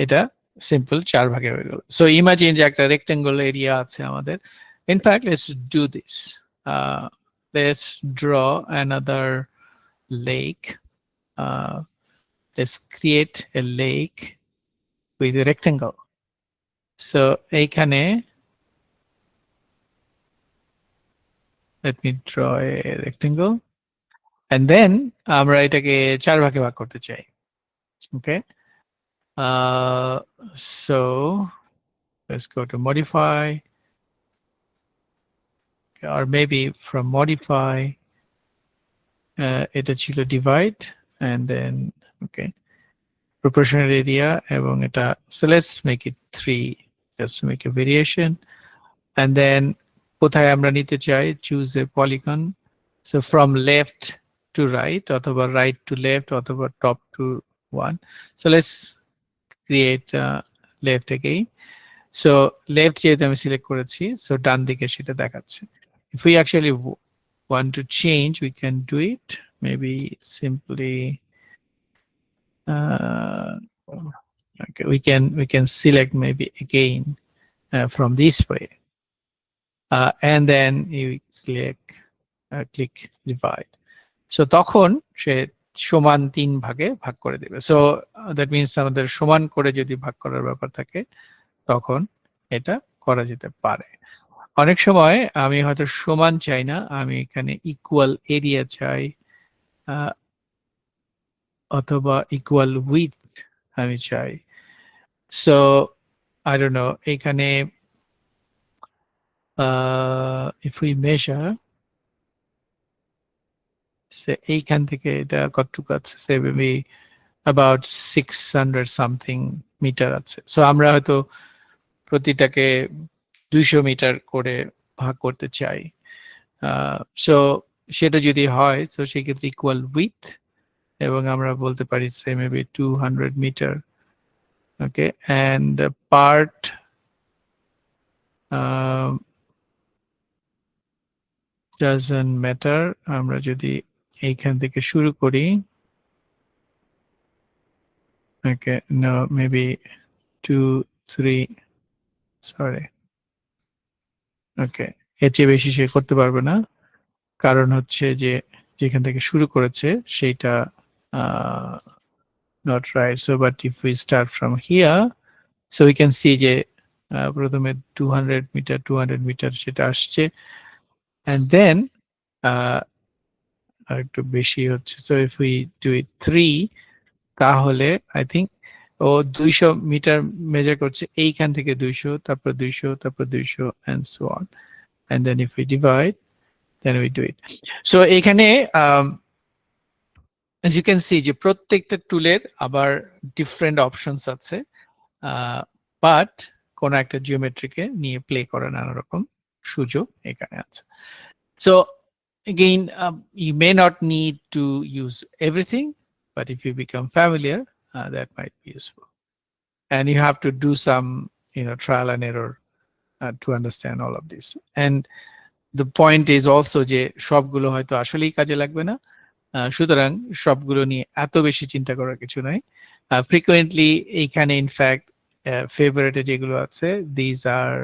এটা সিম্পল 4 ভাগে হয়ে গেল। সো ইমাজিন যে একটা রেক্টেঙ্গল এরিয়া আছে আমাদের। In fact, let's do this. Let's draw another lake. Let's create a lake with a rectangle. So এইখানে let me draw a rectangle, and then আমরা এটাকে 4 ভাগে ভাগ করতে চাই। Okay, so let's go to modify, or maybe from modify এটা ছিল divide, and then okay, proportional area এবং এটা, so let's make it 3 just to make a variation, and then কোথায় আমরা নিতে চাই, choose a polygon, so from left to right অথবা right to left অথবা top to 1. So let's create left again. So left যেহেতু আমি select করেছি, so ডান দিকে সেটা দেখাচ্ছে। If we actually want to change, we can do it, maybe simply okay, we can select maybe again from this way, and then you click divide. So তখন সে সমান 3 ভাগে ভাগ করে দেবে। সো দ্যাট মিন্স আমাদের সমান করে যদি ভাগ করার ব্যাপার থাকে তখন এটা করা যেতে পারে। অনেক সময় আমি হয়তো সমান চাই না, আমি এখানে ইকুয়াল এরিয়া চাই, অথবা ইকুয়াল উইথ আমি চাই। সো আই ডোন্ট নো, এখানে if we measure, এইখান থেকে এটা কতটুকু আছে, সে মেবি about 600 something মিটার আছে। সো আমরা হয়তো প্রতিটাকে 200 মিটার করে ভাগ করতে চাই। সো সেটা যদি হয়, তো সেক্ষেত্রে ইকুয়াল উইথ, এবং আমরা বলতে পারি say maybe 200 metre. Okay, and part doesn't matter, আমরা যদি এইখান থেকে শুরু করি, ওকে, no, maybe 2, 3, sorry, ওকে, এর চেয়ে বেশি সে করতে পারবে না, কারণ হচ্ছে যে যেখান থেকে শুরু করেছে সেইটা not right. So but if we start from here, so we can see যে প্রথমে 200 মিটার 200 মিটার সেটা আসছে, and then আরেকটু বেশি হচ্ছে। So if we do it 3, তাহলে I think ও 200 মিটার মেজার করছে, এইখান থেকে 200, তারপর 200, তারপর 200, and so on, and then if we divide, then we do it. So এখানে as you can see যে প্রত্যেকটা টুলের আবার ডিফারেন্ট অপশনস আছে, বাট কোন একটা জিওমেট্রিকে নিয়ে প্লে করার নানা রকম সুযোগ এখানে আছে। So again, you may not need to use everything, but if you become familiar, that might be useful, and you have to do some trial and error to understand all of this. And the point is also যে সবগুলো হয়তো আসলেই কাজে লাগবে না, সুতরাং সবগুলো নিয়ে এত বেশি চিন্তা করার কিছু নাই। ফ্রিকোয়েন্টলি এইখানে ইনফ্যাক্ট ফেভারিটে যেগুলো আছে, these are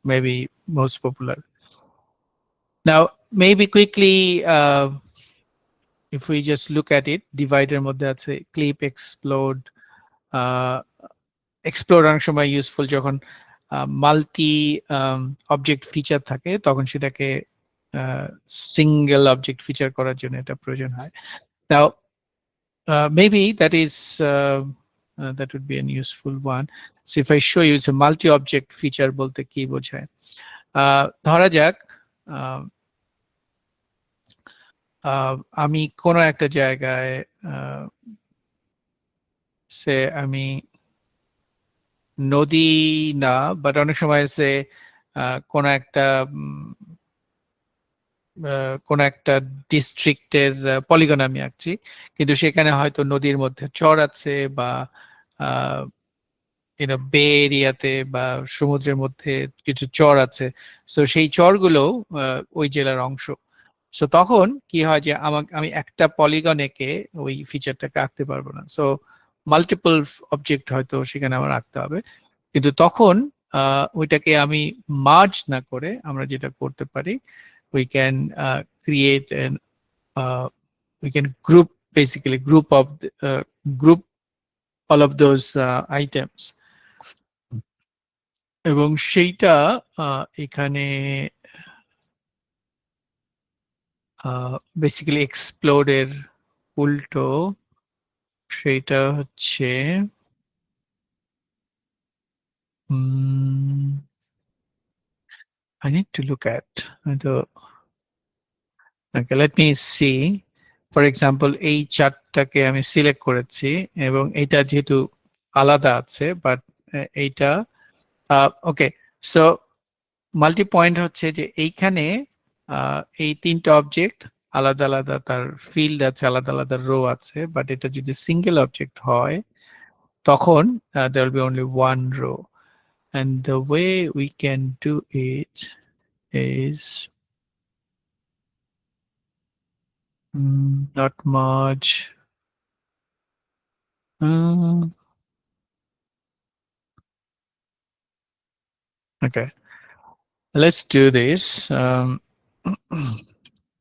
maybe most popular. Now maybe quickly, if we just look at it, divider মধ্যে আছে clip, explode, explode অনেক সময় ইউজফুল যখন মাল্টি অবজেক্ট ফিচার থাকে, তখন সেটাকে সিঙ্গেল অবজেক্ট ফিচার করার জন্য এটা প্রয়োজন হয়। Now maybe that is that would be an useful one. So if I show you, it's a multi-object feature বলতে কি বোঝায়, ধরা যাক আমি কোনো একটা জায়গায় সে আমি নদী না, বাট অনেক সময় সে কোনো একটা কোন একটা ডিস্ট্রিক্টের পলিগন আমি আঁকছি, কিন্তু সেখানে হয়তো নদীর মধ্যে চর আছে বা বে এরিয়াতে বা সমুদ্রের মধ্যে কিছু চর আছে, সো সেই চরগুলো ওই জেলার অংশ। সো তখন কি হয় যে আমি একটা পলিগন এঁকে ওই ফিচারটাকে আঁকতে পারবো না, সো মাল্টিপল অবজেক্ট হয়তো সেখানে আমার আঁকতে হবে। কিন্তু তখন ওইটাকে আমি মার্জ না করে আমরা যেটা করতে পারি, we can create an we can group all of those items, এবং সেইটা এখানে বেসিক্যালি এক্সপ্লোরের উল্টো সেইটা হচ্ছে I need to look at the okay, let me see. For example, এই চারটাকে আমি সিলেক্ট করেছি এবং এটা যেহেতু আলাদা আছে, বাট এইটা ওকে, সো মাল্টি পয়েন্ট হচ্ছে যে এইখানে এই তিনটা অবজেক্ট আলাদা আলাদা, তার ফিল্ড আছে, আলাদা আলাদা রো আছে, বাট এটা যদি সিঙ্গেল অবজেক্ট হয় তখন there will be only one row, and the way we can do it is not much. Okay, let's do this.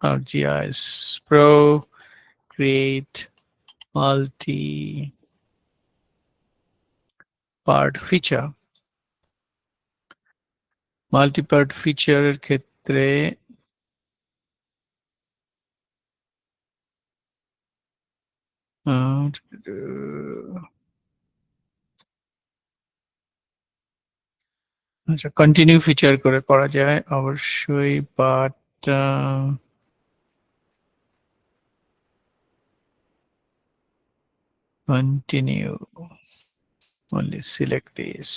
ArcGIS Pro, create multi-part feature. Multi-part feature এর ক্ষেত্রে আচ্ছা, continue feature করে করা যায় অবশ্যই, but continue only select this.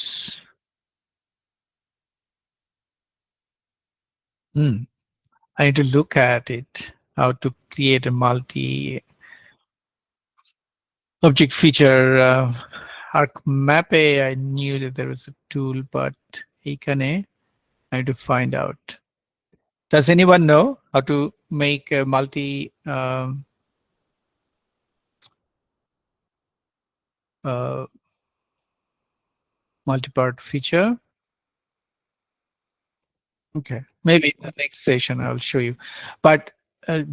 I need to look at it, how to create a multi object feature. ArcMap, I knew that there was a tool, but এখানে I need to find out. Does anyone know how to make a multi-part feature? Okay, maybe in the next session I'll show you. But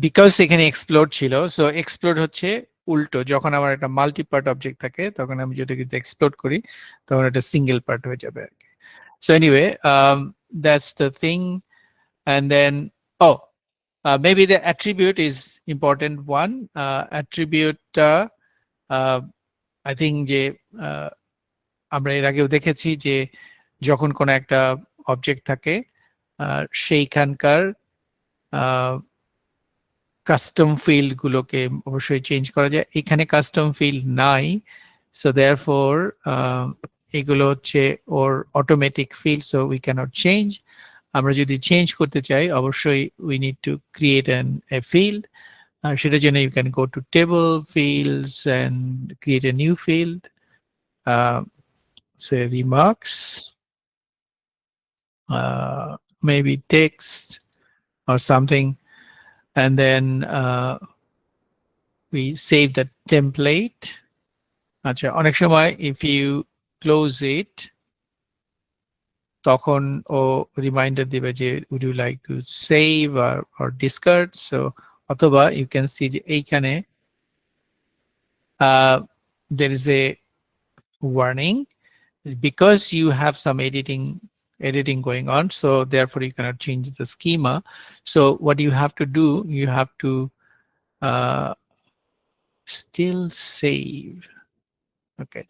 because এখানে explode ছিল, so explode হচ্ছে উল্টো, যখন আমার একটা multi-part object থাকে তখন আমি যদি এক্সপ্লোড করি তখন এটা সিঙ্গেল পার্ট হয়ে যাবে আর কি। So anyway, that's the thing. And then maybe the attribute is important one. Attribute I think যে আমরা এর আগেও দেখেছি যে যখন কোনো একটা অবজেক্ট থাকে সেইখানকার কাস্টম ফিল্ড গুলোকে অবশ্যই চেঞ্জ করা যায়। এখানে কাস্টম ফিল্ড নাই, সো দেয়ারফর এগুলো হচ্ছে ওর automatic field, so we can't change. আমরা যদি চেঞ্জ করতে চাই অবশ্যই we need to create a field, সেটার জন্য you can go to table fields and create a new field, say remarks, maybe text or something, and then we save the template. আচ্ছা, অনেক সময় if you close it তখন ও reminder দিবে যে would you like to save or discard, so অথবা you can see যে এইখানে there is a warning because you have some editing going on, so therefore you cannot change the schema. So what you have to do, you have to still save. Okay,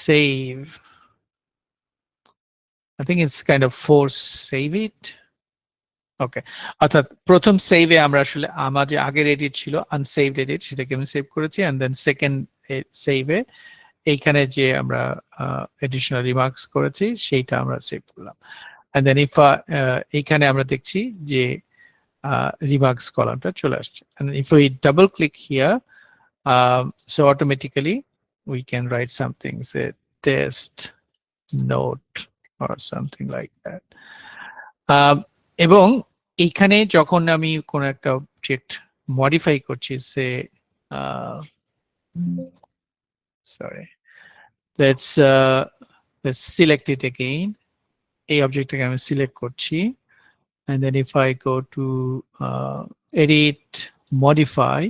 save. I think it's kind of force save it. Okay, অর্থাৎ প্রথম সেভে আমরা আসলে আমার যে আগের edit ছিল আনসেভড edit সেটাকে আমি সেভ করেছি, এন্ড দেন সেকেন্ড সেভে এইখানে যে আমরা এডিশনাল রিমার্কস করেছি সেইটা আমরা সেভ করলাম। এন্ড দেন ইফ এইখানে আমরা দেখছি যে remarks কলামটা চলে আসছে। And if we double click here, so automatically we can write something, say test note or something like that. এবং এইখানে যখন আমি কোন একটা অবজেক্ট মডিফাই করছি, সে sorry, let's select it again. এই অবজেক্টটাকে আমি সিলেক্ট করছি, and then if I go to edit modify,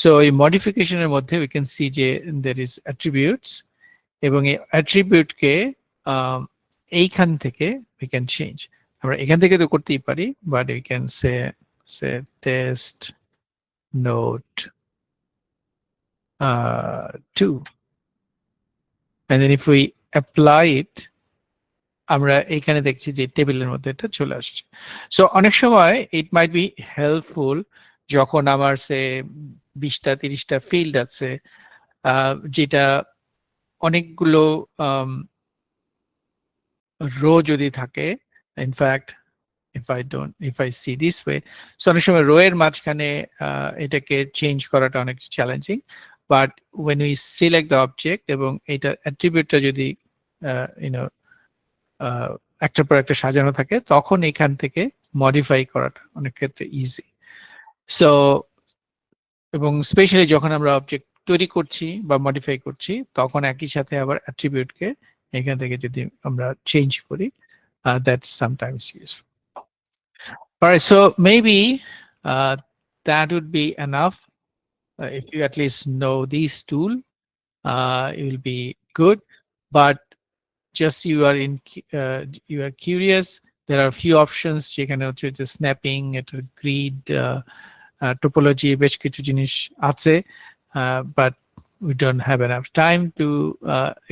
so এই modification এর মধ্যে we can see যে there is attributes, এবং এই attribute কে এইখান থেকে we can change. আমরা এখান থেকে তো করতেই পারি, but we can say test note 2, and then if we apply it, আমরা এখানে দেখছি যে টেবিলের মধ্যে এটা চলে আসছে। সো অনেক সময় ইট মাইট বি হেল্পফুল যখন আমার সে 20টা 30টা ফিল্ড আছে, যেটা অনেকগুলো রো যদি থাকে, in fact if I see this way, so অনেক সময় রো এর মাঝখানে এটাকে চেঞ্জ করাটা অনেক challenging, but when we select the object এবং এটা অ্যাট্রিবিউটটা যদি একটার পর একটা সাজানো থাকে, তখন এখান থেকে মডিফাই করাটা অনেক ক্ষেত্রে ইজি। সো এবং স্পেশালি যখন আমরা অবজেক্ট তৈরি করছি বা মডিফাই করছি, তখন একই সাথে আবার অ্যাট্রিবিউটকে এখান থেকে যদি আমরা চেঞ্জ করি, that's sometimes useful. All right, so maybe that would be enough. If you at least know these tool, it will be good. But just you are curious, there are a few options. যেখানে হচ্ছে যে snapping, এটা grid, topology, বেশ কিছু জিনিস আছে, but we don't have enough time to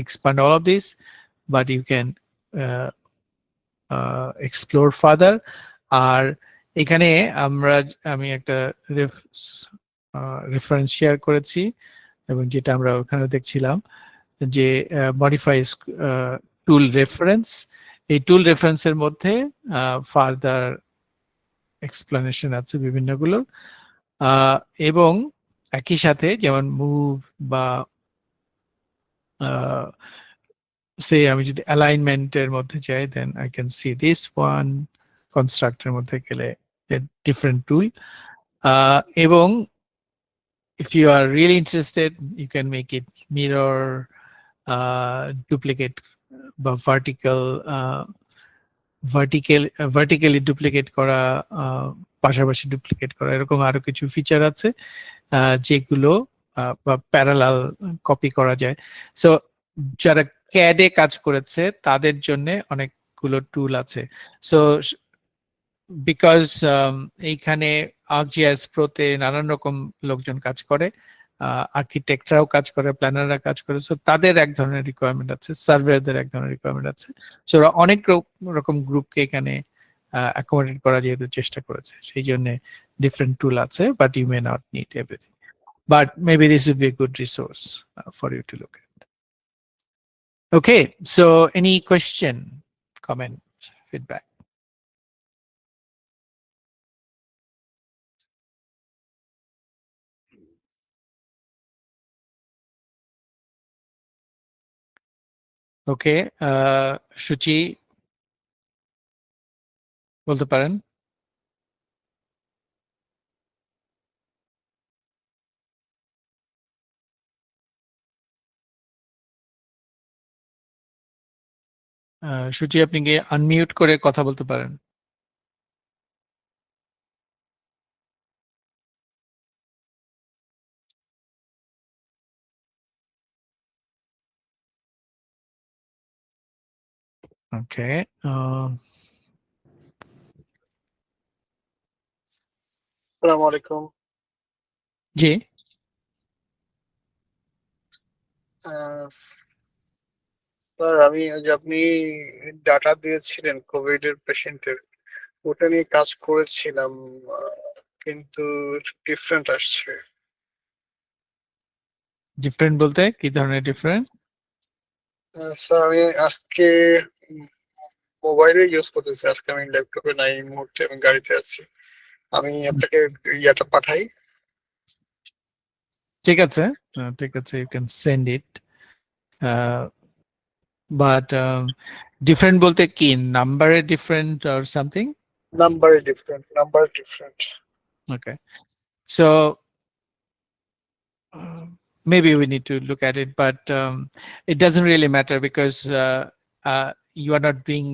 expand all of this, but you can explore further. আর এখানে আমি একটা রেফারেন্স শেয়ার করেছি, এবং যেটা আমরা ওখানে দেখছিলাম যে মডিফাই টুল রেফারেন্স, এই টুল রেফারেন্সের মধ্যে ফার্দার এক্সপ্লেনেশন আছে বিভিন্নগুলোর, এবং একই সাথে যেমন মুভ বা সে আমি যদি অ্যালাইনমেন্টের মধ্যে যাই, then I can see this one, কনস্ট্রাক্টের মধ্যে গেলে ডিফারেন্ট টুল, এবং if you are really interested, you can make it mirror, duplicate বা ভার্টিক্যালি ডুপ্লিকেট করা, পাশাপাশি ডুপ্লিকেট করা, এরকম আরো কিছু ফিচার আছে যেগুলো বা প্যারালাল কপি করা যায়। সো যারা ক্যাডে কাজ করেছে তাদের জন্য অনেকগুলো টুল আছে। সো বিকজ এইখানে ArcGIS Pro-তে নানান রকম লোকজন কাজ করে, আর্কিটেক্টরাও কাজ করে, প্ল্যানাররা কাজ করে, সো তাদের এক ধরনের রিকোয়ারমেন্ট আছে, সার্ভেয়ারদের এক ধরনের রিকোয়ারমেন্ট আছে। সো ওরা অনেক রকম গ্রুপকে এখানে অ্যাকোমোডেট করা যেহেতু চেষ্টা করেছে, সেই জন্য ডিফারেন্ট টুল আছে, but you may not need everything, but maybe this would be a good resource for you to look at. Okay, so any question, comment, feedback? Okay, Suchi বলতে পারেন। সুচি, আপনি কি আনমিউট করে কথা বলতে পারেন? ওকে, আসসালামু আলাইকুম। জি, স্যার, আমি যে আপনি ডাটা দিয়েছিলেন কোভিড এর পেশেন্টের, ওটা নিয়ে কাজ করেছিলাম, কিন্তু ডিফারেন্ট আসছে। ডিফারেন্ট বলতে কি ধরনের ডিফারেন্ট? স্যার, আমি আজকে মোবাইলে ইউজ করতেছি, আজকে আমি ল্যাপটপে নাই এই মুহূর্তে, আমি গাড়িতে আছি। আমি আপনাকে ইয়াটা পাঠাই। ঠিক আছে, you can send it. But different বলতে কি number different or something? Number different. Okay. So maybe we need to look at it, but it doesn't really matter because you are not doing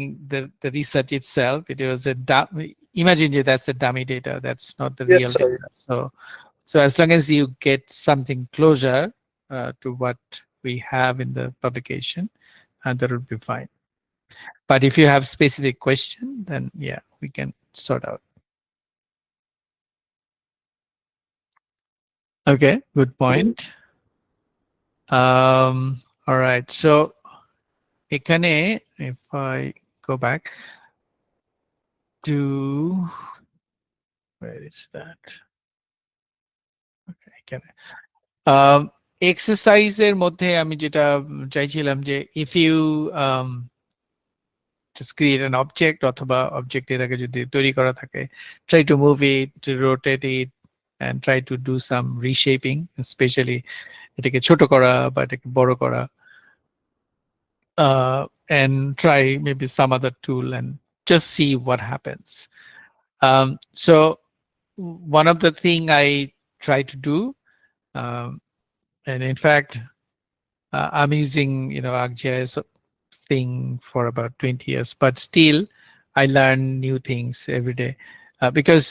the research itself. It was imagine that's a dummy data. That's not the Yes, real sir. data. So as long as you get something closer to what we have in the publication, that would be fine. But if you have specific question, then yeah, we can sort out. Okay, good point. All right, so এখানে if I go back to where is that? Okay, এখানে এক্সারসাইজের মধ্যে আমি যেটা চাইছিলাম যে if you just create an object অথবা object এর আগে যদি তৈরি করা থাকে, try to move it, to rotate it and try to do some reshaping, especially এটাকে ছোট করা বা এটাকে বড় করা, and try maybe some other tool and just see what happens. So one of the thing I try to do, and in fact, I'm using ArcGIS thing for about 20 years, but still I learn new things every day because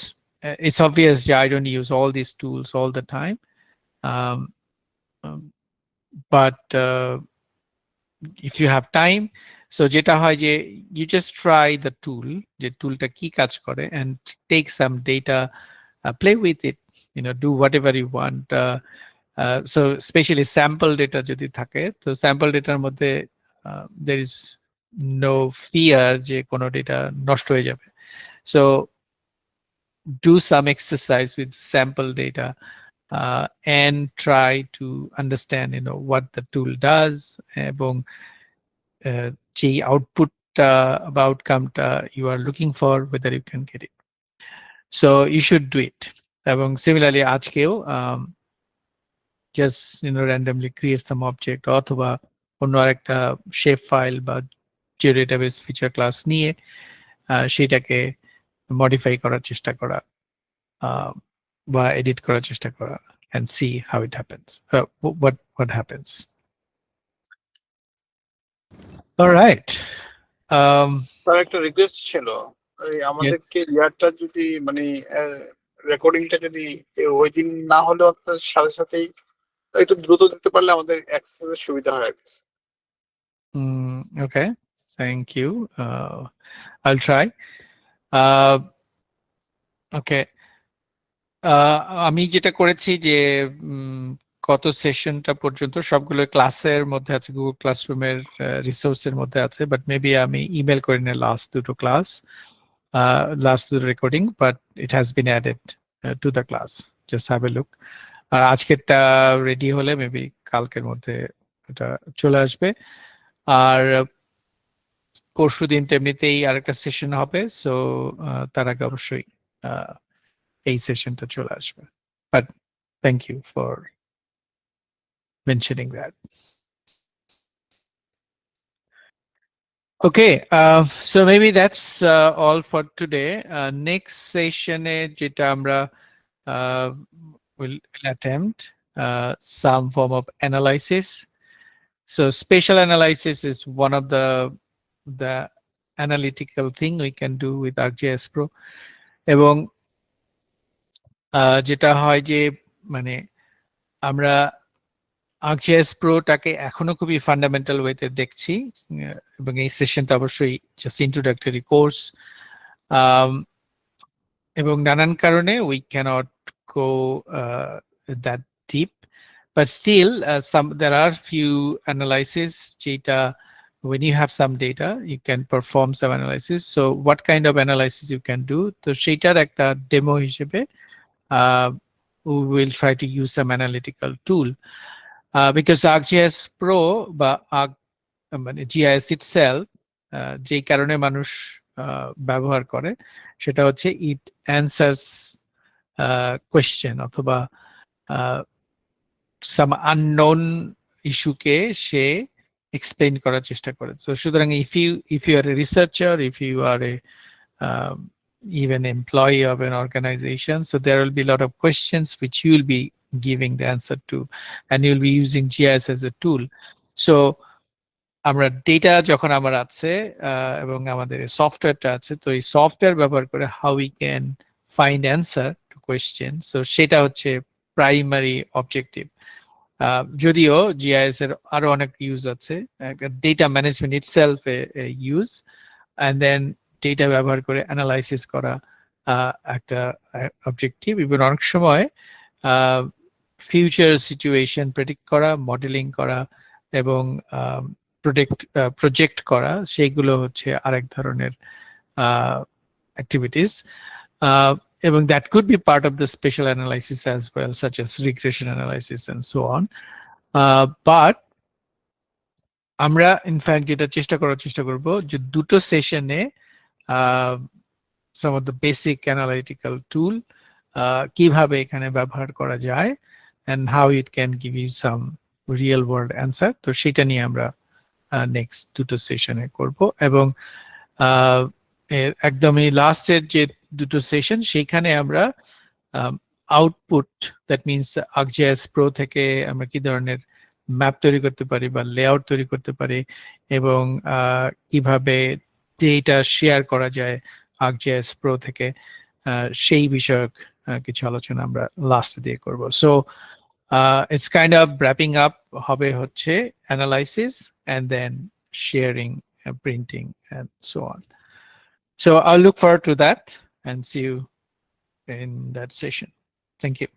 it's obvious. Yeah, I don't use all these tools all the time, but if you have time, so jeta hoy je you just try the tool, je tool ta ki kaj kore, and take some data, play with it, do whatever you want. So especially sample data jodi thake, so sample data er moddhe there is no fear je kono data noshto hoye jabe. So do some exercise with sample data and try to understand what the tool does এবং যে output বা outcome you are looking for, whether you can get it. So you should do it. এবং similarly আজকেও just randomly create some object অথবা অন্য আরেকটা shape file বা geodatabase feature class নিয়ে সেটাকে modify করার চেষ্টা করা বা edit করার চেষ্টা করা and see how it happens, what happens. All right. তার একটা রিকোয়েস্ট ছিল, আমাদেরকে ইয়ারটা যদি মানে রেকর্ডিংটা যদি ওই দিন না হলেও আপনার সাথে সাথেই একটু দ্রুত দিতে পারলে আমাদের অ্যাক্সেসের সুবিধা হয় আর কি। Okay, thank you. I'll try. Okay. আমি যেটা করেছি যে কত সেশনটা পর্যন্ত সবগুলো ক্লাসের মধ্যে আছে, গুগল ক্লাসরুমের রিসোর্সের মধ্যে আছে, বাট মেবি আমি ইমেল করে নিয়ে লাস্ট দুটো ক্লাস, লাস্ট দুটো recording, but it has been added to the class, just have a look. আর আজকেরটা রেডি হলে মেবি কালকের মধ্যে এটা চলে আসবে। আর পরশু দিন তেমনিতেই আরেকটা সেশন হবে, সো তার আগে অবশ্যই এই সেশনটা চলে আসবে। But thank you for mentioning that. Okay, so maybe that's all for today. Next session jeta amra will attempt some form of analysis. So spatial analysis is one of the analytical thing we can do with ArcGIS Pro. এবং যেটা হয় যে মানে আমরা ArcGIS Pro টাকে এখনো খুবই fundamental ওয়েতে দেখছি, এবং এই সেশনটা অবশ্যই জাস্ট ইন্ট্রোডাক্টরি কোর্স, এবং নানান কারণে we can't go that deep, but still there are few analysis যেটা when you have some data you can perform some analysis. So what kind of analysis you can do, তো সেইটার একটা demo হিসেবে we will try to use some analytical tool. Because ArcGIS Pro বা মানে GIS itself যেই কারণে মানুষ ব্যবহার করে, সেটা হচ্ছে ইট অ্যান্সার্স কোয়েশ্চেন অথবা সাম আননোন ইস্যুকে সে এক্সপ্লেইন করার চেষ্টা করে। তো সুতরাং if you are a researcher, if you are a even employee of an organization, so there will be a lot of questions which you will be giving the answer to, and you'll be using GIS as a tool. So আমরা data যখন আমার আছে এবং আমাদের সফটওয়্যারটা আছে, তো এই সফটওয়্যার ব্যবহার করে how we can find answer to question, so সেটা হচ্ছে প্রাইমারি অবজেক্টিভ। যদিও জিআইএস এর আরো অনেক ইউজ আছে, data management itself use, and then data ব্যবহার করে অ্যানালাইসিস করা একটা অবজেক্টিভ। ইভেন অনেক সময় ফিউচার সিচুয়েশন প্রেডিক্ট করা, মডেলিং করা এবং প্রজেক্ট করা, সেইগুলো হচ্ছে আরেক ধরনের অ্যাক্টিভিটিস, এবং that could be part of the spatial analysis as well, such as regression analysis and so on. But আমরা ইনফ্যাক্ট যেটা চেষ্টা করব যে দুটো সেশনে some of the basic analytical tool কিভাবে এখানে ব্যবহার করা যায় and how it can give you some real world answer, তো সেটা নিয়ে আমরা নেক্সট দুটো সেশনে করব। এবং একদমই লাস্টের যে দুটো সেশন, সেখানে আমরা output, that means ArcGIS Pro থেকে আমরা কি ধরনের ম্যাপ তৈরি করতে পারি বা লেআউট তৈরি করতে পারি, এবং কিভাবে ডেটা শেয়ার করা যায় ArcGIS Pro থেকে, সেই বিষয়ক কিছু আলোচনা আমরা লাস্টে দিয়ে করব। So it's kind of wrapping up হবে হচ্ছে analysis and then sharing and printing and so on. So I'll look forward to that and see you in that session. Thank you.